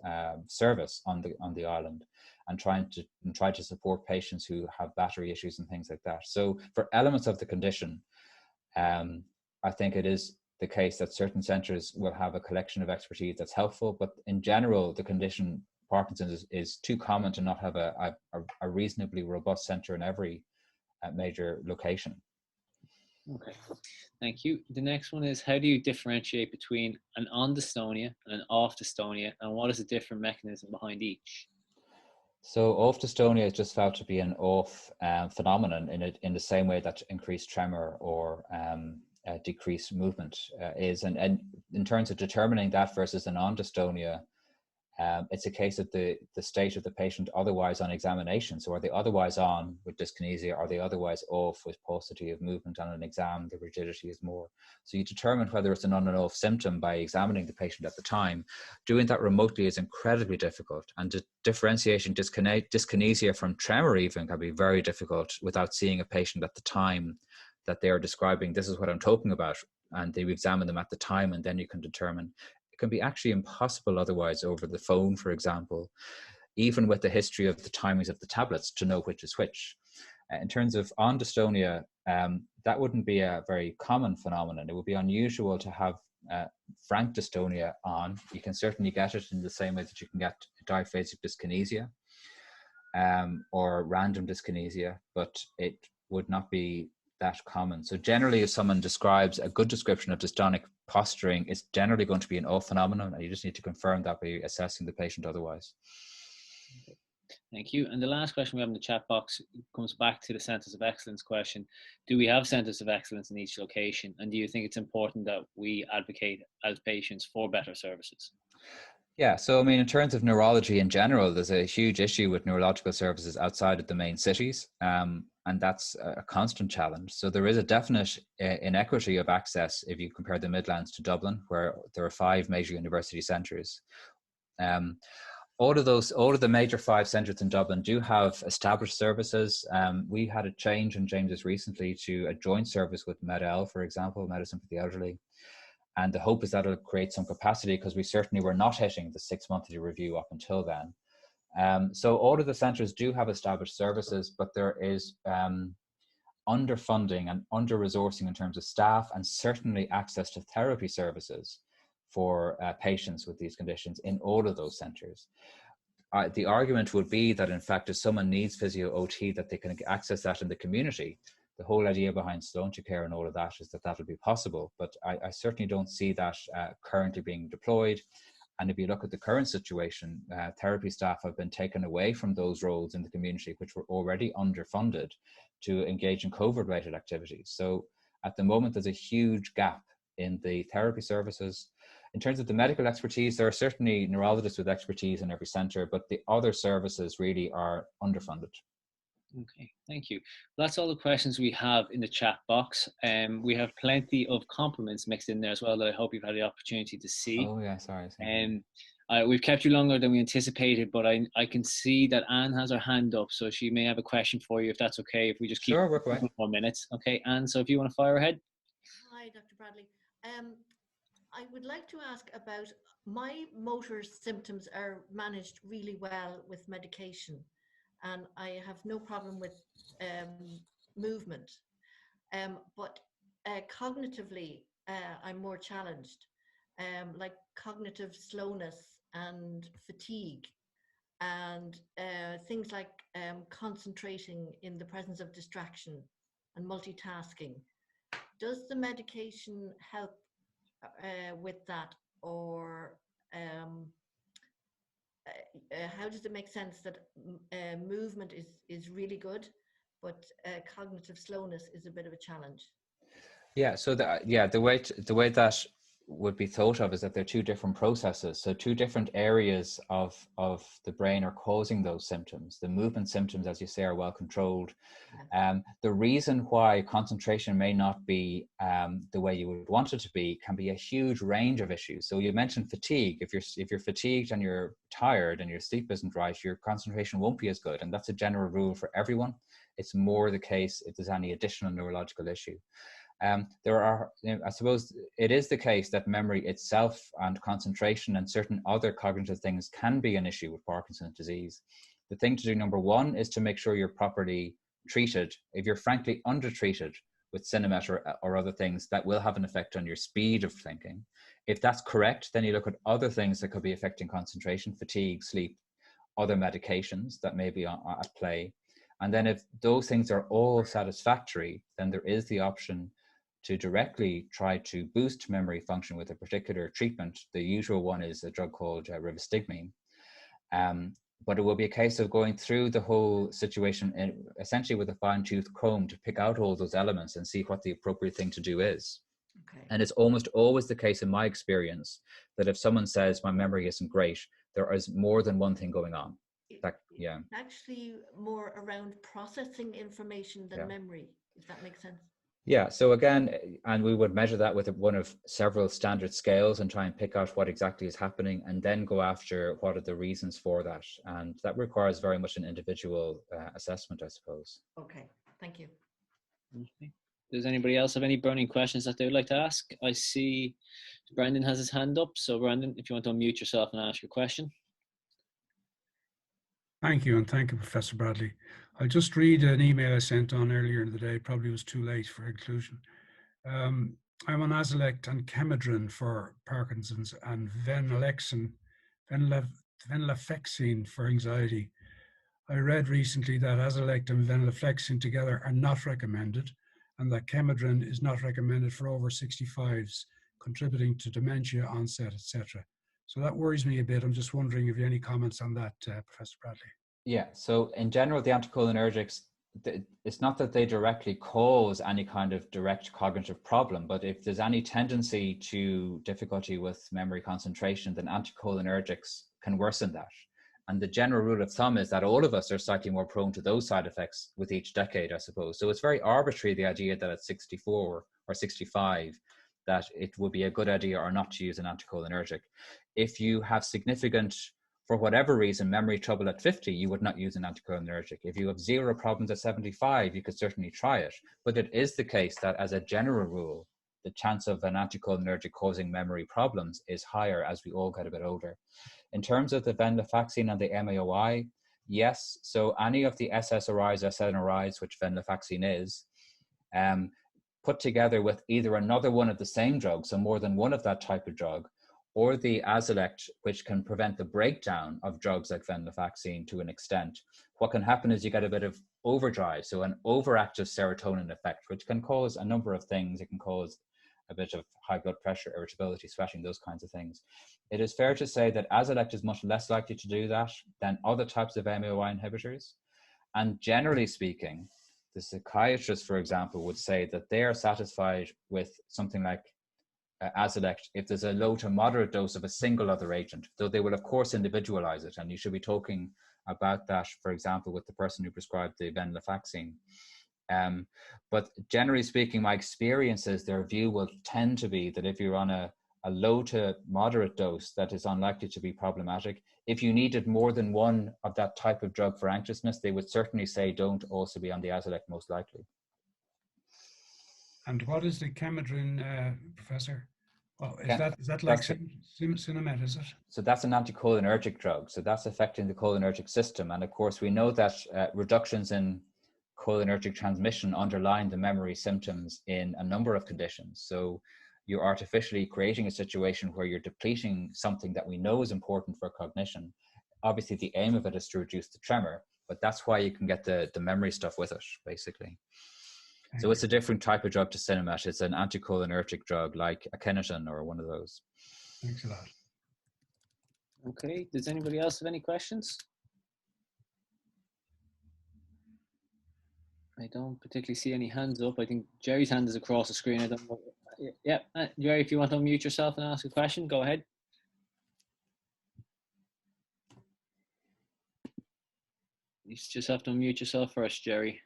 [SPEAKER 2] service on the island, and try to support patients who have battery issues and things like that. So for elements of the condition, I think it is the case that certain centres will have a collection of expertise that's helpful, but in general, the condition Parkinson's is too common to not have a reasonably robust centre in every major location.
[SPEAKER 1] Okay, thank you. The next one is, how do you differentiate between an on dystonia and an off dystonia, and what is the different mechanism behind each?
[SPEAKER 2] So off dystonia is just felt to be an off phenomenon in the same way that increased tremor or decreased movement is. And in terms of determining that versus a non-dystonia, it's a case of the state of the patient otherwise on examination. So are they otherwise on with dyskinesia? Are they otherwise off with paucity of movement on an exam? The rigidity is more. So you determine whether it's an on and off symptom by examining the patient at the time. Doing that remotely is incredibly difficult. And differentiating dyskinesia from tremor even can be very difficult without seeing a patient at the time that they are describing, this is what I'm talking about. And they examine them at the time, and then you can determine. Can be actually impossible otherwise over the phone, for example, even with the history of the timings of the tablets to know which is which. In terms of on dystonia, that wouldn't be a very common phenomenon. It would be unusual to have frank dystonia on. You can certainly get it in the same way that you can get diphasic dyskinesia or random dyskinesia, but it would not be that common. So generally, if someone describes a good description of dystonic posturing, it's generally going to be an off phenomenon, and you just need to confirm that by assessing the patient otherwise.
[SPEAKER 1] Okay. Thank you. And the last question we have in the chat box comes back to the Centres of Excellence question. Do we have Centres of Excellence in each location? And do you think it's important that we advocate as patients for better services?
[SPEAKER 2] Yeah, so I mean, in terms of neurology in general, there's a huge issue with neurological services outside of the main cities, and that's a constant challenge. So there is a definite inequity of access if you compare the Midlands to Dublin, where there are 5 major university centres. All of the major 5 centres in Dublin do have established services. We had a change in changes recently to a joint service with MED-EL, for example, Medicine for the Elderly. And the hope is that it'll create some capacity, because we certainly were not hitting the 6-monthly review up until then. So all of the centres do have established services, but there is underfunding and under-resourcing in terms of staff, and certainly access to therapy services for patients with these conditions in all of those centres. The argument would be that, in fact, if someone needs physio OT, that they can access that in the community. The whole idea behind Sloan to Care and all of that is that that'll be possible, but I certainly don't see that currently being deployed. And if you look at the current situation, therapy staff have been taken away from those roles in the community, which were already underfunded, to engage in COVID-related activities. So at the moment, there's a huge gap in the therapy services. In terms of the medical expertise, there are certainly neurologists with expertise in every centre, but the other services really are underfunded.
[SPEAKER 1] Okay, thank you. That's all the questions we have in the chat box. We have plenty of compliments mixed in there as well that I hope you've had the opportunity to see.
[SPEAKER 2] Oh yeah, sorry.
[SPEAKER 1] We've kept you longer than we anticipated, but I can see that Anne has her hand up, so she may have a question for you, if that's okay, if we just keep
[SPEAKER 2] Sure, work away.
[SPEAKER 1] 4 minutes. Okay, Anne, so if you want to fire ahead.
[SPEAKER 4] Hi, Dr. Bradley. I would like to ask about, my motor symptoms are managed really well with medication, and I have no problem with movement. But cognitively, I'm more challenged, like cognitive slowness and fatigue, and things like concentrating in the presence of distraction and multitasking. Does the medication help with that, or how does it make sense that movement is really good, but cognitive slowness is a bit of a challenge?
[SPEAKER 2] Yeah, so the way that would be thought of is that they're 2 different processes. So 2 different areas of the brain are causing those symptoms. The movement symptoms, as you say, are well controlled. The reason why concentration may not be the way you would want it to be can be a huge range of issues. So you mentioned fatigue. If you're fatigued and you're tired and your sleep isn't right, your concentration won't be as good. And that's a general rule for everyone. It's more the case if there's any additional neurological issue. There are, I suppose it is the case that memory itself and concentration and certain other cognitive things can be an issue with Parkinson's disease. The thing to do, number 1, is to make sure you're properly treated. If you're frankly undertreated with Sinemet or other things, that will have an effect on your speed of thinking. If that's correct, then you look at other things that could be affecting concentration, fatigue, sleep, other medications that may be at play. And then if those things are all satisfactory, then there is the option to directly try to boost memory function with a particular treatment. The usual one is a drug called rivastigmine. but it will be a case of going through the whole situation essentially with a fine-tooth comb to pick out all those elements and see what the appropriate thing to do is.
[SPEAKER 4] Okay.
[SPEAKER 2] And it's almost always the case in my experience that if someone says my memory isn't great, there is more than one thing going on. Yeah.
[SPEAKER 4] Actually more around processing information than memory, if that makes sense.
[SPEAKER 2] Yeah, so again, and we would measure that with one of several standard scales and try and pick out what exactly is happening and then go after what are the reasons for that. And that requires very much an individual assessment, I suppose.
[SPEAKER 4] Okay, thank you.
[SPEAKER 1] Okay. Does anybody else have any burning questions that they would like to ask? I see Brandon has his hand up. So Brandon, if you want to unmute yourself and ask your question.
[SPEAKER 5] Thank you, and thank you, Professor Bradley. I'll just read an email I sent on earlier in the day, probably was too late for inclusion. I'm on Azilect and Chemedrine for Parkinson's and venlafaxine for anxiety. I read recently that Azilect and venlafaxine together are not recommended and that Chemedrine is not recommended for over 65s, contributing to dementia onset, etc. So that worries me a bit. I'm just wondering if you have any comments on that, Professor Bradley.
[SPEAKER 2] Yeah, so in general, the anticholinergics, it's not that they directly cause any kind of direct cognitive problem, but if there's any tendency to difficulty with memory concentration, then anticholinergics can worsen that. And the general rule of thumb is that all of us are slightly more prone to those side effects with each decade, I suppose. So it's very arbitrary, the idea that at 64 or 65, that it would be a good idea or not to use an anticholinergic. If you have significant, for whatever reason, memory trouble at 50, you would not use an anticholinergic. If you have zero problems at 75, you could certainly try it. But it is the case that as a general rule, the chance of an anticholinergic causing memory problems is higher as we all get a bit older. In terms of the venlafaxine and the MAOI, yes. So any of the SSRIs, SNRIs, which venlafaxine is, put together with either another one of the same drug, so more than one of that type of drug, or the Azilect, which can prevent the breakdown of drugs like venlafaxine to an extent. What can happen is you get a bit of overdrive, so an overactive serotonin effect, which can cause a number of things. It can cause a bit of high blood pressure, irritability, sweating, those kinds of things. It is fair to say that Azilect is much less likely to do that than other types of MAOI inhibitors. And generally speaking, the psychiatrist, for example, would say that they are satisfied with something like Azilect if there's a low to moderate dose of a single other agent, though they will of course individualize it, and you should be talking about that, for example, with the person who prescribed the venlafaxine. But generally speaking, my experience is their view will tend to be that if you're on a low to moderate dose, that is unlikely to be problematic. If you needed more than one of that type of drug for anxiousness, they would certainly say don't also be on the Azilect most likely.
[SPEAKER 5] And what is the Chemedrine, Professor? Well, is that like Sinemet, is it?
[SPEAKER 2] So that's an anticholinergic drug. So that's affecting the cholinergic system. And of course, we know that reductions in cholinergic transmission underline the memory symptoms in a number of conditions. So you're artificially creating a situation where you're depleting something that we know is important for cognition. Obviously, the aim of it is to reduce the tremor, but that's why you can get the memory stuff with it, basically. So it's a different type of drug to Sinemet. It's an anticholinergic drug like Akhenaton or one of those.
[SPEAKER 5] Thanks a lot.
[SPEAKER 1] Okay, does anybody else have any questions? I don't particularly see any hands up. I think Jerry's hand is across the screen. I don't know. Yeah, Jerry, if you want to unmute yourself and ask a question, go ahead. You just have to unmute yourself first, Jerry.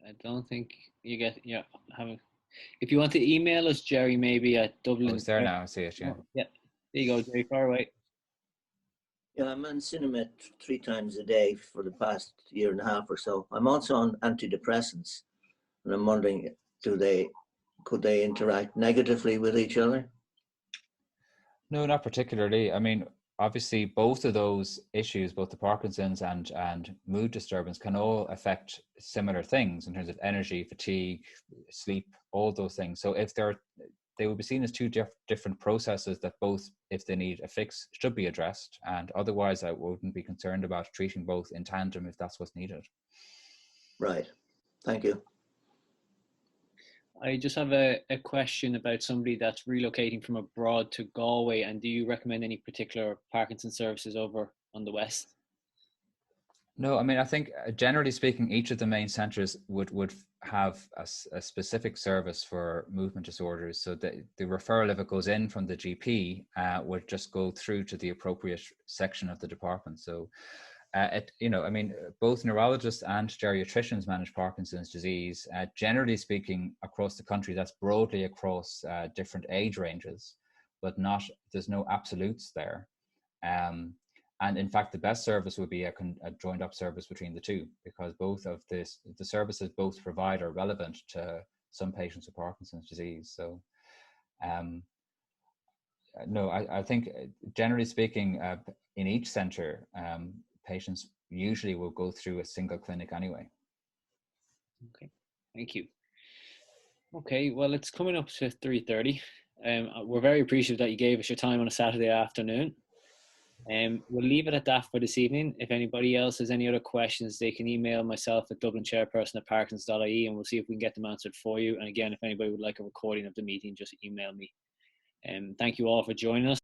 [SPEAKER 1] I don't think you get, if you want to email us, Jerry, maybe at Dublin.
[SPEAKER 2] Oh, it's there now, I see it, yeah.
[SPEAKER 1] Yeah, there you go, Jerry, far away.
[SPEAKER 6] Yeah, I'm on Sinemet 3 times a day for the past year and a half or so. I'm also on antidepressants, and I'm wondering, could they interact negatively with each other?
[SPEAKER 2] No, not particularly. I mean, obviously, both of those issues, both the Parkinson's and mood disturbance, can all affect similar things in terms of energy, fatigue, sleep, all those things. So if they're they would be seen as two different processes that both, if they need a fix, should be addressed. And otherwise, I wouldn't be concerned about treating both in tandem if that's what's needed.
[SPEAKER 6] Right. Thank you.
[SPEAKER 1] I just have a question about somebody that's relocating from abroad to Galway, and do you recommend any particular Parkinson services over on the West?
[SPEAKER 2] No, I mean, I think generally speaking, each of the main centres would have a specific service for movement disorders. So the referral, if it goes in from the GP, would just go through to the appropriate section of the department. So, I mean, both neurologists and geriatricians manage Parkinson's disease. Generally speaking, across the country, that's broadly across different age ranges, but there's no absolutes there. And in fact, the best service would be a joined up service between the two, because both of the services both provide are relevant to some patients with Parkinson's disease. So, no, I think generally speaking, in each centre, patients usually will go through a single clinic anyway.
[SPEAKER 1] Okay, thank you. Okay, well, it's coming up to 3:30. We're very appreciative that you gave us your time on a Saturday afternoon. We'll leave it at that for this evening. If anybody else has any other questions, they can email myself at dublinchairperson@parkinsons.ie, and we'll see if we can get them answered for you. And again, if anybody would like a recording of the meeting, just email me. Thank you all for joining us.